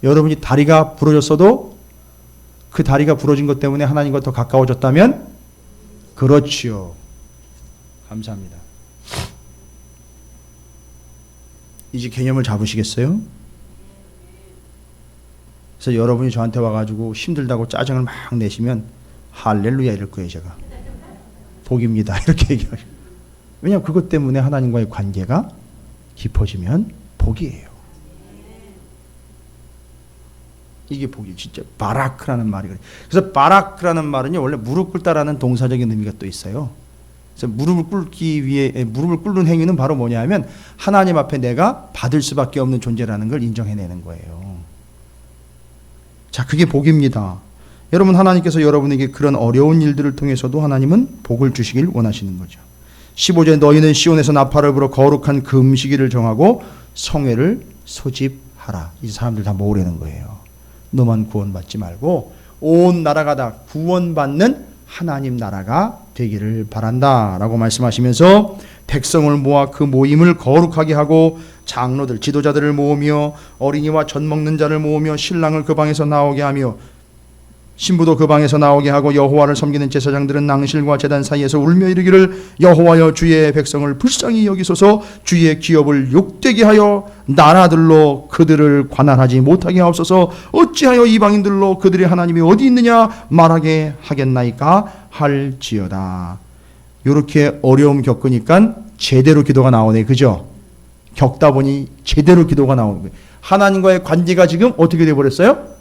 여러분이 다리가 부러졌어도 그 다리가 부러진 것 때문에 하나님과 더 가까워졌다면 그렇지요. 감사합니다. 이제 개념을 잡으시겠어요? 그래서 여러분이 저한테 와가지고 힘들다고 짜증을 막 내시면 할렐루야 이럴 거예요. 제가 복입니다 이렇게 얘기하죠. 왜냐하면 그것 때문에 하나님과의 관계가 깊어지면 복이에요. 이게 복이 진짜 바라크라는 말이 그래요. 그래서 바라크라는 말은요 원래 무릎 꿇다라는 동사적인 의미가 또 있어요. 그래서 무릎을 꿇는 행위는 바로 뭐냐면 하나님 앞에 내가 받을 수밖에 없는 존재라는 걸 인정해내는 거예요. 자, 그게 복입니다. 여러분 하나님께서 여러분에게 그런 어려운 일들을 통해서도 하나님은 복을 주시길 원하시는 거죠. 15절 너희는 시온에서 나팔을 불어 거룩한 금식일을 정하고 성회를 소집하라. 이 사람들 다 모으려는 거예요. 너만 구원받지 말고 온 나라가 다 구원받는 하나님 나라가 되기를 바란다 라고 말씀하시면서 백성을 모아 그 모임을 거룩하게 하고 장로들 지도자들을 모으며 어린이와 젖 먹는 자를 모으며 신랑을 그 방에서 나오게 하며 신부도 그 방에서 나오게 하고 여호와를 섬기는 제사장들은 낭실과 제단 사이에서 울며 이르기를 여호와여 주의 백성을 불쌍히 여기소서 주의 기업을 욕되게 하여 나라들로 그들을 관할하지 못하게 하옵소서 어찌하여 이방인들로 그들의 하나님이 어디 있느냐 말하게 하겠나이까 할지어다. 이렇게 어려움 겪으니까 제대로 기도가 나오네. 그죠? 겪다 보니 제대로 기도가 나오는 거예요. 하나님과의 관계가 지금 어떻게 되어버렸어요?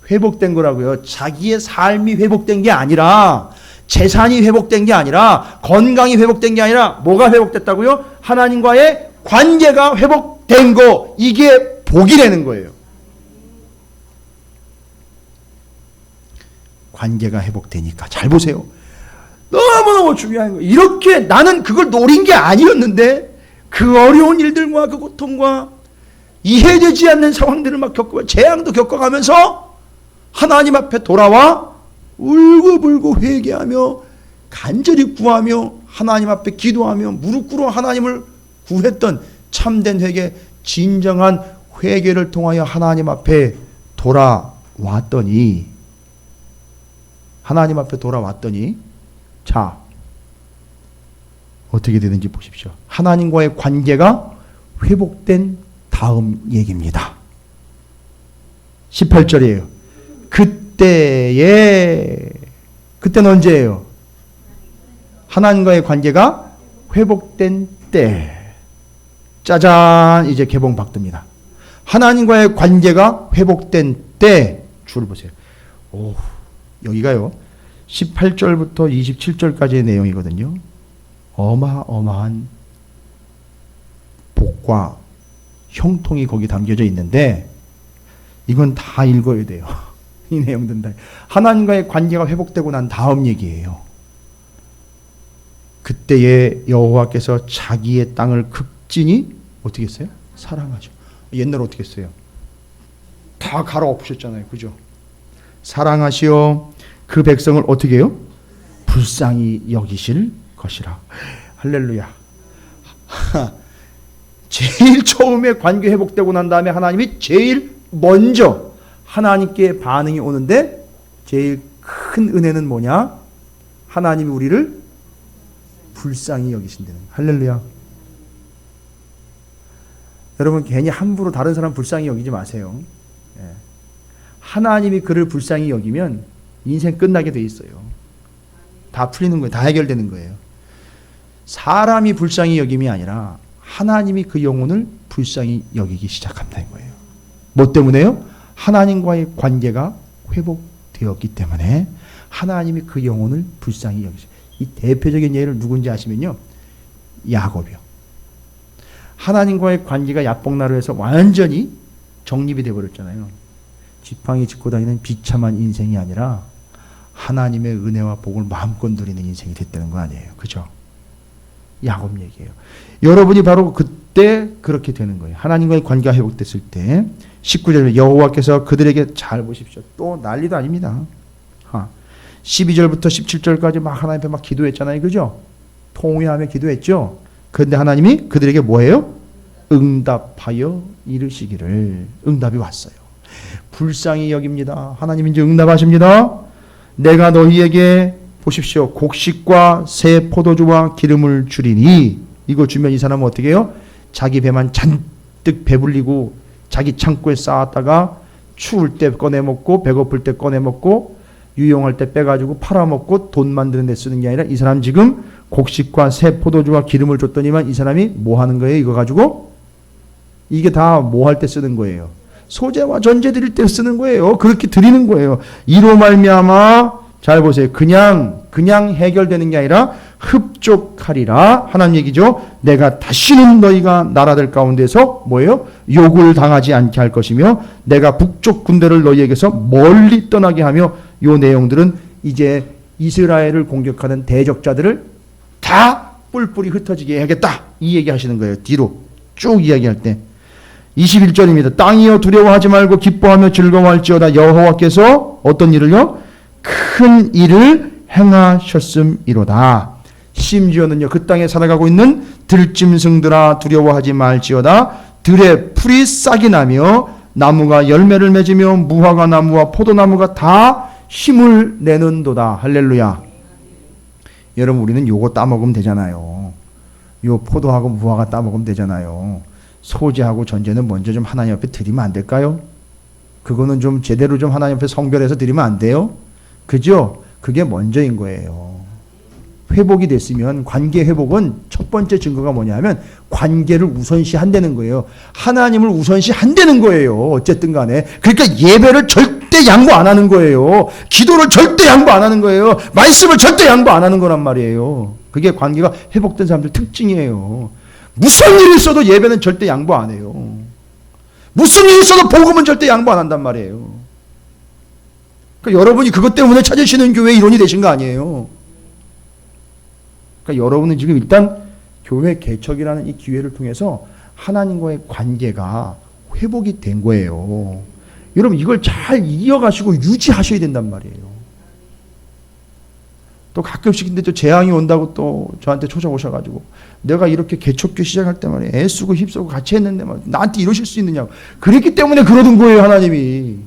회복된 거라고요. 자기의 삶이 회복된 게 아니라, 재산이 회복된 게 아니라, 건강이 회복된 게 아니라 뭐가 회복됐다고요? 하나님과의 관계가 회복된 거. 이게 복이라는 거예요. 관계가 회복되니까. 잘 보세요. 너무너무 중요한 거예요. 이렇게 나는 그걸 노린 게 아니었는데 그 어려운 일들과 그 고통과 이해되지 않는 상황들을 막 겪고 재앙도 겪어가면서 하나님 앞에 돌아와 울고불고 회개하며 간절히 구하며 하나님 앞에 기도하며 무릎 꿇어 하나님을 구했던 참된 회개, 진정한 회개를 통하여 하나님 앞에 돌아왔더니 자, 어떻게 되는지 보십시오. 하나님과의 관계가 회복된 다음 얘기입니다. 18절이에요. 그때는 언제예요? 하나님과의 관계가 회복된 때. 짜잔, 이제 개봉 박듭니다. 하나님과의 관계가 회복된 때. 줄 보세요. 오, 여기가요 18절부터 27절까지의 내용이거든요. 어마어마한 복과 형통이 거기 담겨져 있는데 이건 다 읽어야 돼요. 이 내용들은 다. 하나님과의 관계가 회복되고 난 다음 얘기예요. 그때에 여호와께서 자기의 땅을 극진히 어떻게 했어요? 사랑하죠. 옛날에 어떻게 했어요? 다 갈아엎으셨잖아요. 그죠? 사랑하시어 그 백성을 어떻게 해요? 불쌍히 여기실 것이라. 할렐루야. 제일 처음에 관계 회복되고 난 다음에 하나님이 제일 먼저 하나님께 반응이 오는데 제일 큰 은혜는 뭐냐? 하나님이 우리를 불쌍히 여기신다는 거예요. 할렐루야. 여러분 괜히 함부로 다른 사람 불쌍히 여기지 마세요. 하나님이 그를 불쌍히 여기면 인생 끝나게 돼 있어요. 다 풀리는 거예요. 다 해결되는 거예요. 사람이 불쌍히 여김이 아니라 하나님이 그 영혼을 불쌍히 여기기 시작한다는 거예요. 뭐 때문에요? 하나님과의 관계가 회복되었기 때문에 하나님이 그 영혼을 불쌍히 여기죠. 이 대표적인 예를 누군지 아시면요. 야곱이요. 하나님과의 관계가 야복나루 해서 완전히 정립이 되어버렸잖아요. 지팡이 짚고 다니는 비참한 인생이 아니라 하나님의 은혜와 복을 마음껏 누리는 인생이 됐다는 거 아니에요. 그죠? 야곱 얘기예요. 여러분이 바로 그때 그렇게 되는 거예요. 하나님과의 관계가 회복됐을 때 19절 여호와께서 그들에게 잘 보십시오. 또 난리도 아닙니다. 12절부터 17절까지 막 하나님 앞에 막 기도했잖아요. 그죠? 통회하며 기도했죠. 그런데 하나님이 그들에게 뭐예요? 응답하여 이르시기를. 응답이 왔어요. 불쌍히 여깁니다. 하나님 이제 응답하십니다. 내가 너희에게 보십시오. 곡식과 새 포도주와 기름을 주리니. 이거 주면 이 사람은 어떻게 해요? 자기 배만 잔뜩 배불리고 자기 창고에 쌓았다가 추울 때 꺼내 먹고 배고플 때 꺼내 먹고 유용할 때 빼가지고 팔아먹고 돈 만드는 데 쓰는 게 아니라 이 사람 지금 곡식과 새 포도주와 기름을 줬더니만 이 사람이 뭐 하는 거예요? 이거 가지고? 이게 다 뭐 할 때 쓰는 거예요? 소재와 전제 드릴 때 쓰는 거예요. 그렇게 드리는 거예요. 이로 말미암아 잘 보세요. 그냥 해결되는 게 아니라 흡족하리라 하나님 얘기죠. 내가 다시는 너희가 나라들 가운데서 뭐예요? 욕을 당하지 않게 할 것이며 내가 북쪽 군대를 너희에게서 멀리 떠나게 하며 요 내용들은 이제 이스라엘을 공격하는 대적자들을 다 뿔뿔이 흩어지게 해야겠다. 이 얘기 하시는 거예요. 뒤로 쭉 이야기할 때 21절입니다. 땅이여 두려워하지 말고 기뻐하며 즐거워할지어다. 여호와께서 어떤 일을요? 큰 일을 행하셨음이로다. 심지어는요, 그 땅에 살아가고 있는 들짐승들아 두려워하지 말지어다. 들의 풀이 싹이 나며 나무가 열매를 맺으며 무화과 나무와 포도나무가 다 힘을 내는도다. 할렐루야. 여러분, 우리는 요거 따먹으면 되잖아요. 요 포도하고 무화과 따먹으면 되잖아요. 소재하고 전제는 먼저 좀 하나님 앞에 드리면 안 될까요? 그거는 좀 제대로 좀 하나님 앞에 성별해서 드리면 안 돼요? 그죠? 그게 먼저인 거예요. 회복이 됐으면, 관계 회복은 첫 번째 증거가 뭐냐면 관계를 우선시 한다는 거예요. 하나님을 우선시 한다는 거예요. 어쨌든 간에. 그러니까 예배를 절대 양보 안 하는 거예요. 기도를 절대 양보 안 하는 거예요. 말씀을 절대 양보 안 하는 거란 말이에요. 그게 관계가 회복된 사람들 특징이에요. 무슨 일이 있어도 예배는 절대 양보 안 해요. 무슨 일이 있어도 복음은 절대 양보 안 한단 말이에요. 그러니까 여러분이 그것 때문에 찾으시는 교회 일원이 되신 거 아니에요. 그러니까 여러분은 지금 일단 교회 개척이라는 이 기회를 통해서 하나님과의 관계가 회복이 된 거예요. 여러분, 이걸 잘 이어가시고 유지하셔야 된단 말이에요. 또 가끔씩 근데 또 재앙이 온다고 또 저한테 찾아오셔가지고 내가 이렇게 개척교 시작할 때 말이에요. 애쓰고 힘쓰고 같이 했는데 막 나한테 이러실 수 있느냐고. 그랬기 때문에 그러던 거예요, 하나님이.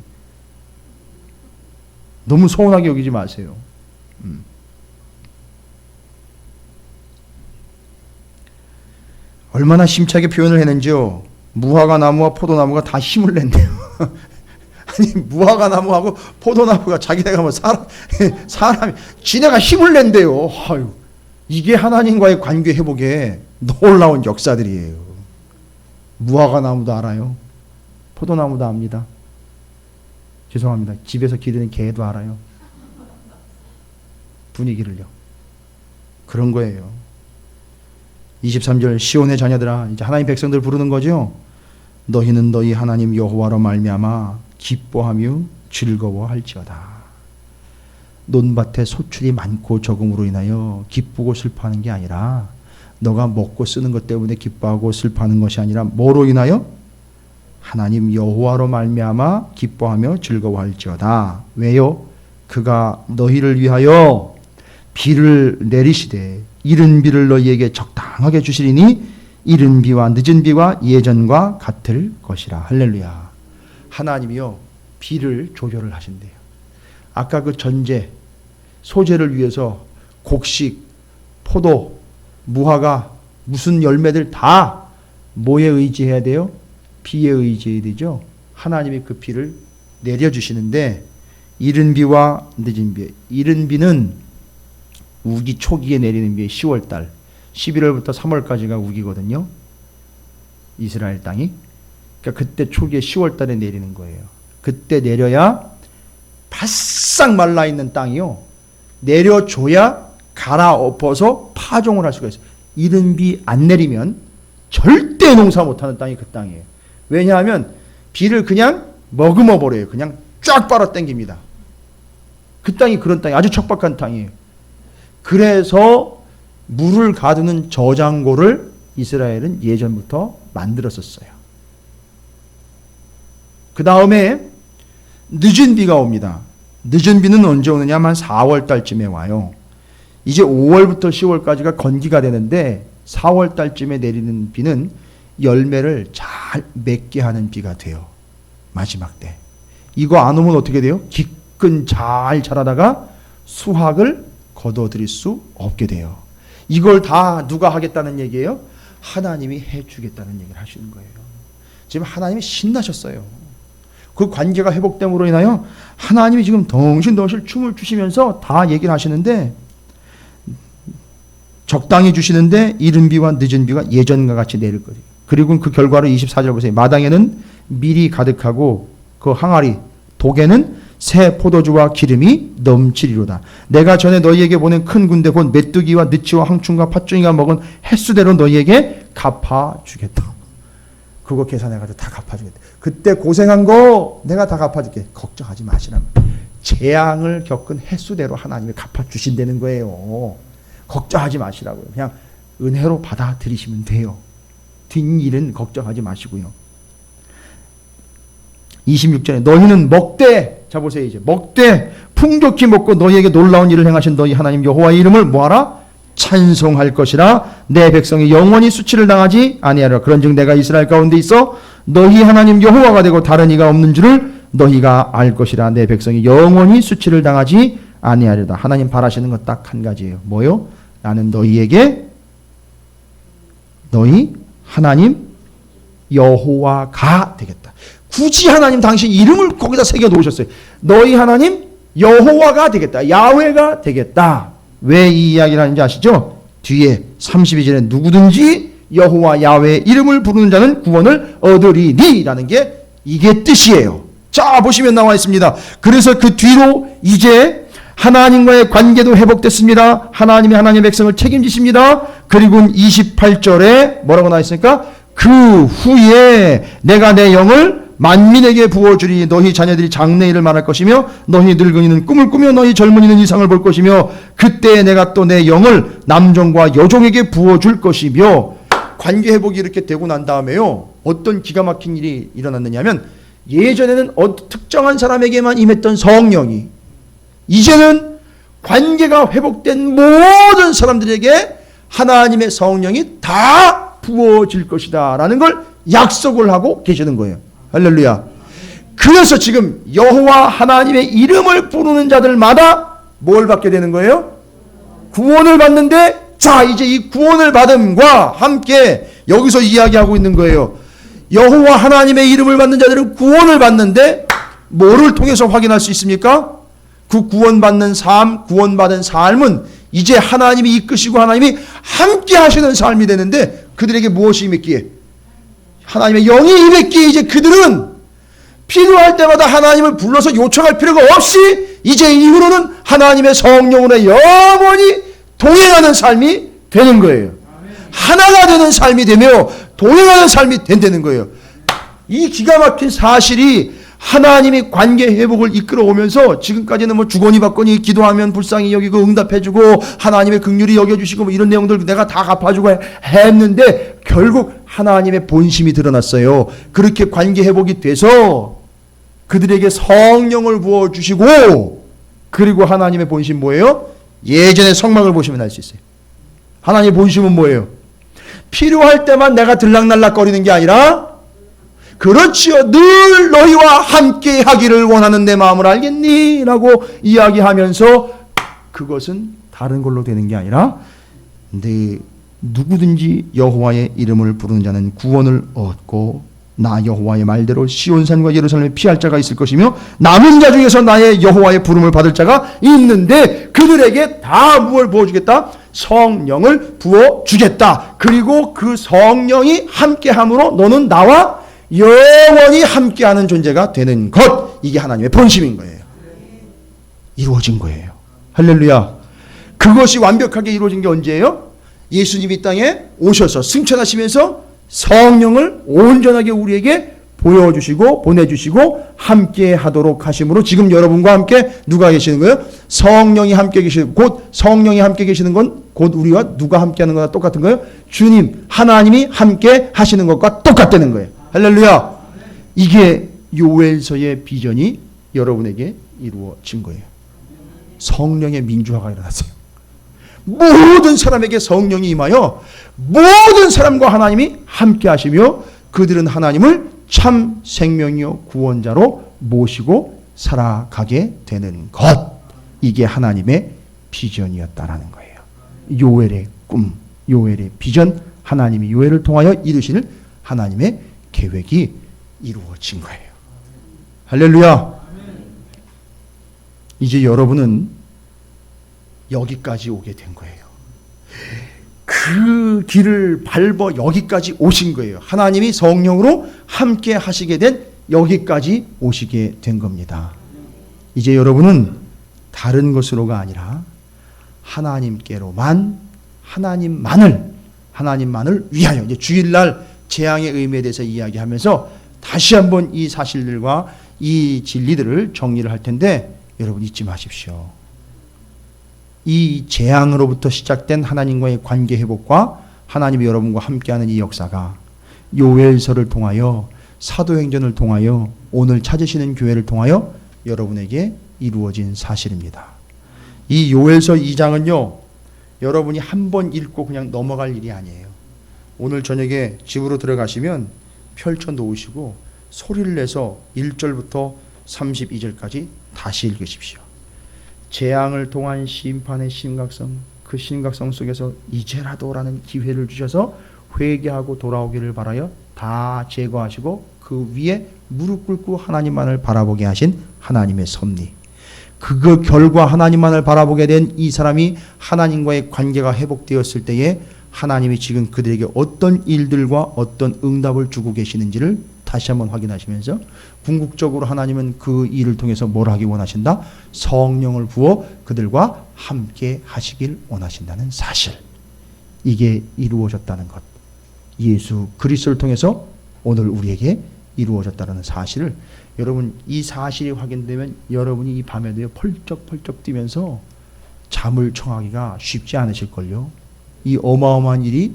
너무 서운하게 여기지 마세요. 얼마나 심차게 표현을 했는지요. 무화과 나무와 포도나무가 다 힘을 낸대요. 아니, 무화과 나무하고 포도나무가 자기네가 뭐 사람이 지네가 힘을 낸대요. 아유, 이게 하나님과의 관계 회복에 놀라운 역사들이에요. 무화과 나무도 알아요. 포도나무도 압니다. 죄송합니다. 집에서 기르는 개도 알아요. 분위기를요. 그런 거예요. 23절, 시온의 자녀들아, 이제 하나님 백성들 부르는 거죠. 너희는 너희 하나님 여호와로 말미암아 기뻐하며 즐거워할지어다. 논밭에 소출이 많고 적음으로 인하여 기쁘고 슬퍼하는 게 아니라, 너가 먹고 쓰는 것 때문에 기뻐하고 슬퍼하는 것이 아니라 뭐로 인하여? 하나님 여호와로 말미암아 기뻐하며 즐거워할지어다. 왜요? 그가 너희를 위하여 비를 내리시되 이른 비를 너희에게 적당하게 주시리니 이른 비와 늦은 비와 예전과 같을 것이라. 할렐루야. 하나님이요, 비를 조절을 하신대요. 아까 그 전제, 소재를 위해서 곡식, 포도, 무화과, 무슨 열매들 다 뭐에 의지해야 돼요? 비에 의지해야 되죠. 하나님이 그 비를 내려주시는데, 이른 비와 늦은 비, 이른 비는 우기 초기에 내리는 비에 10월달, 11월부터 3월까지가 우기거든요. 이스라엘 땅이. 그러니까 그때 초기에 10월달에 내리는 거예요. 그때 내려야 바싹 말라있는 땅이요, 내려줘야 갈아엎어서 파종을 할 수가 있어요. 이른 비 안 내리면 절대 농사 못하는 땅이 그 땅이에요. 왜냐하면 비를 그냥 머금어 버려요. 그냥 쫙 빨아 당깁니다. 그 땅이 그런 땅이 아주 척박한 땅이에요. 그래서 물을 가두는 저장고를 이스라엘은 예전부터 만들었었어요. 그 다음에 늦은 비가 옵니다. 늦은 비는 언제 오느냐? 한 4월 달쯤에 와요. 이제 5월부터 10월까지가 건기가 되는데 4월 달쯤에 내리는 비는 열매를 잘 맺게 하는 비가 돼요. 마지막 때. 이거 안 오면 어떻게 돼요? 기끈 잘 자라다가 수확을 거둬들일 수 없게 돼요. 이걸 다 누가 하겠다는 얘기예요? 하나님이 해주겠다는 얘기를 하시는 거예요. 지금 하나님이 신나셨어요. 그 관계가 회복됨으로 인하여 하나님이 지금 덩실덩실 춤을 추시면서 다 얘기를 하시는데, 적당히 주시는데 이른 비와 늦은 비가 예전과 같이 내릴 거예요. 그리고 그 결과를 24절 보세요. 마당에는 밀이 가득하고 그 항아리, 독에는 새 포도주와 기름이 넘치리로다. 내가 전에 너희에게 보낸 큰 군대 곧 메뚜기와 느치와 항충과 팥종이가 먹은 횟수대로 너희에게 갚아주겠다. 그거 계산해가지고 다 갚아주겠다. 그때 고생한 거 내가 다 갚아줄게. 걱정하지 마시라. 재앙을 겪은 횟수대로 하나님이 갚아주신다는 거예요. 걱정하지 마시라고요. 그냥 은혜로 받아들이시면 돼요. 뒷일은 걱정하지 마시고요. 26절에 너희는 먹되, 자 보세요. 이제 먹되 풍족히 먹고 너희에게 놀라운 일을 행하신 너희 하나님 여호와의 이름을 뭐하라? 찬송할 것이라. 내 백성이 영원히 수치를 당하지 아니하리라. 그런즉 내가 이스라엘 가운데 있어 너희 하나님 여호와가 되고 다른 이가 없는 줄을 너희가 알 것이라. 내 백성이 영원히 수치를 당하지 아니하리라. 하나님 바라시는 것 딱 한 가지예요. 뭐요? 나는 너희에게 너희 하나님 여호와가 되겠다. 굳이 하나님 당신 이름을 거기다 새겨 놓으셨어요. 너희 하나님 여호와가 되겠다. 야훼가 되겠다. 왜 이 이야기를 하는지 아시죠? 뒤에 32절에 누구든지 여호와 야훼의 이름을 부르는 자는 구원을 얻으리니 라는 게 이게 뜻이에요. 자, 보시면 나와 있습니다. 그래서 그 뒤로 이제 하나님과의 관계도 회복됐습니다. 하나님이 하나님의 백성을 책임지십니다. 그리고 28절에 뭐라고 나와 있습니까? 그 후에 내가 내 영을 만민에게 부어주리. 너희 자녀들이 장래일을 말할 것이며 너희 늙은이는 꿈을 꾸며 너희 젊은이는 이상을 볼 것이며 그때 내가 또 내 영을 남종과 여종에게 부어줄 것이며. 관계 회복이 이렇게 되고 난 다음에요, 어떤 기가 막힌 일이 일어났느냐 하면, 예전에는 특정한 사람에게만 임했던 성령이 이제는 관계가 회복된 모든 사람들에게 하나님의 성령이 다 부어질 것이다 라는 걸 약속을 하고 계시는 거예요. 할렐루야. 그래서 지금 여호와 하나님의 이름을 부르는 자들마다 뭘 받게 되는 거예요? 구원을 받는데, 자, 이제 이 구원을 받음과 함께 여기서 이야기하고 있는 거예요. 여호와 하나님의 이름을 받는 자들은 구원을 받는데 뭐를 통해서 확인할 수 있습니까? 그 구원받는 삶, 구원받은 삶은 이제 하나님이 이끄시고 하나님이 함께 하시는 삶이 되는데, 그들에게 무엇이 임했기에? 하나님의 영이 임했기에 이제 그들은 필요할 때마다 하나님을 불러서 요청할 필요가 없이 이제 이후로는 하나님의 성령으로 영원히 동행하는 삶이 되는 거예요. 하나가 되는 삶이 되며 동행하는 삶이 된다는 거예요. 이 기가 막힌 사실이 하나님이 관계 회복을 이끌어오면서, 지금까지는 뭐 주거니 받거니 기도하면 불쌍히 여기고 응답해주고 하나님의 긍휼히 여겨주시고 뭐 이런 내용들 내가 다 갚아주고 했는데, 결국 하나님의 본심이 드러났어요. 그렇게 관계 회복이 돼서 그들에게 성령을 부어주시고, 그리고 하나님의 본심 뭐예요? 예전의 성막을 보시면 알 수 있어요. 하나님의 본심은 뭐예요? 필요할 때만 내가 들락날락거리는 게 아니라, 그렇지요, 늘 너희와 함께 하기를 원하는 내 마음을 알겠니? 라고 이야기하면서, 그것은 다른 걸로 되는 게 아니라, 누구든지 여호와의 이름을 부르는 자는 구원을 얻고 나 여호와의 말대로 시온산과 예루살렘에 피할 자가 있을 것이며 남은 자 중에서 나의 여호와의 부름을 받을 자가 있는데, 그들에게 다 무엇을 부어주겠다? 성령을 부어주겠다. 그리고 그 성령이 함께함으로 너는 나와 영원히 함께하는 존재가 되는 것, 이게 하나님의 본심인 거예요. 이루어진 거예요. 할렐루야. 그것이 완벽하게 이루어진 게 언제예요? 예수님이 이 땅에 오셔서 승천하시면서 성령을 온전하게 우리에게 보여주시고 보내주시고 함께 하도록 하심으로, 지금 여러분과 함께 누가 계시는 거예요? 성령이 함께 계시는, 곧 성령이 함께 계시는 건 곧 우리와 누가 함께 하는 거나 똑같은 거예요? 주님 하나님이 함께 하시는 것과 똑같다는 거예요. 할렐루야. 이게 요엘서의 비전이 여러분에게 이루어진 거예요. 성령의 민주화가 일어났어요. 모든 사람에게 성령이 임하여 모든 사람과 하나님이 함께 하시며 그들은 하나님을 참 생명이요 구원자로 모시고 살아가게 되는 것, 이게 하나님의 비전이었다라는 거예요. 요엘의 꿈, 요엘의 비전, 하나님이 요엘을 통하여 이루실 하나님의 계획이 이루어진 거예요. 할렐루야. 이제 여러분은 여기까지 오게 된 거예요. 그 길을 밟아 여기까지 오신 거예요. 하나님이 성령으로 함께 하시게 된 여기까지 오시게 된 겁니다. 이제 여러분은 다른 것으로가 아니라 하나님께로만, 하나님만을 위하여, 이제 주일날 재앙의 의미에 대해서 이야기하면서 다시 한번 이 사실들과 이 진리들을 정리를 할 텐데, 여러분 잊지 마십시오. 이 재앙으로부터 시작된 하나님과의 관계 회복과 하나님이 여러분과 함께하는 이 역사가 요엘서를 통하여, 사도행전을 통하여, 오늘 찾으시는 교회를 통하여 여러분에게 이루어진 사실입니다. 이 요엘서 2장은요 여러분이 한 번 읽고 그냥 넘어갈 일이 아니에요. 오늘 저녁에 집으로 들어가시면 펼쳐 놓으시고 소리를 내서 1절부터 32절까지 다시 읽으십시오. 재앙을 통한 심판의 심각성, 그 심각성 속에서 이제라도라는 기회를 주셔서 회개하고 돌아오기를 바라여 다 제거하시고 그 위에 무릎 꿇고 하나님만을 바라보게 하신 하나님의 섭리. 그 결과 하나님만을 바라보게 된 이 사람이 하나님과의 관계가 회복되었을 때에 하나님이 지금 그들에게 어떤 일들과 어떤 응답을 주고 계시는지를 다시 한번 확인하시면서 궁극적으로 하나님은 그 일을 통해서 뭘 하기 원하신다? 성령을 부어 그들과 함께 하시길 원하신다는 사실. 이게 이루어졌다는 것. 예수 그리스도를 통해서 오늘 우리에게 이루어졌다는 사실을, 여러분 이 사실이 확인되면 여러분이 이 밤에도 펄쩍펄쩍 뛰면서 잠을 청하기가 쉽지 않으실걸요. 이 어마어마한 일이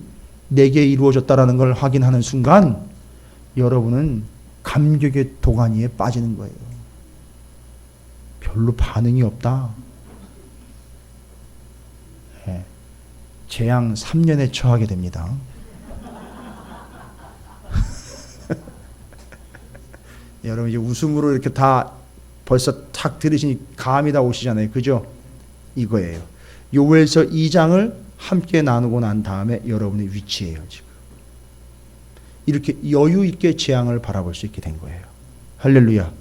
내게 이루어졌다는 걸 확인하는 순간 여러분은 감격의 도가니에 빠지는 거예요. 별로 반응이 없다. 네. 재앙 3년에 처하게 됩니다. 여러분 이제 웃음으로 이렇게 다 벌써 탁 들으시니 감이 다 오시잖아요. 그죠? 이거예요. 요엘서 2장을 함께 나누고 난 다음에 여러분의 위치예요. 지금 이렇게 여유 있게 재앙을 바라볼 수 있게 된 거예요. 할렐루야.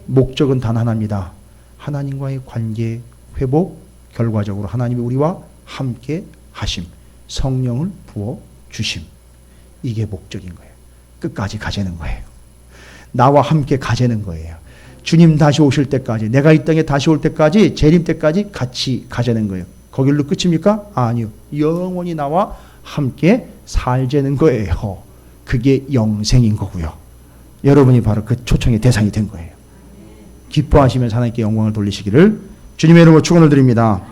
목적은 단 하나입니다. 하나님과의 관계 회복, 결과적으로 하나님이 우리와 함께 하심, 성령을 부어 주심. 이게 목적인 거예요. 끝까지 가자는 거예요. 나와 함께 가자는 거예요. 주님 다시 오실 때까지, 내가 이 땅에 다시 올 때까지, 재림 때까지 같이 가자는 거예요. 거길로 끝입니까? 아니요. 영원히 나와 함께 살자는 거예요. 그게 영생인 거고요. 여러분이 바로 그 초청의 대상이 된 거예요. 기뻐하시면서 하나님께 영광을 돌리시기를 주님의 이름으로 축원을 드립니다.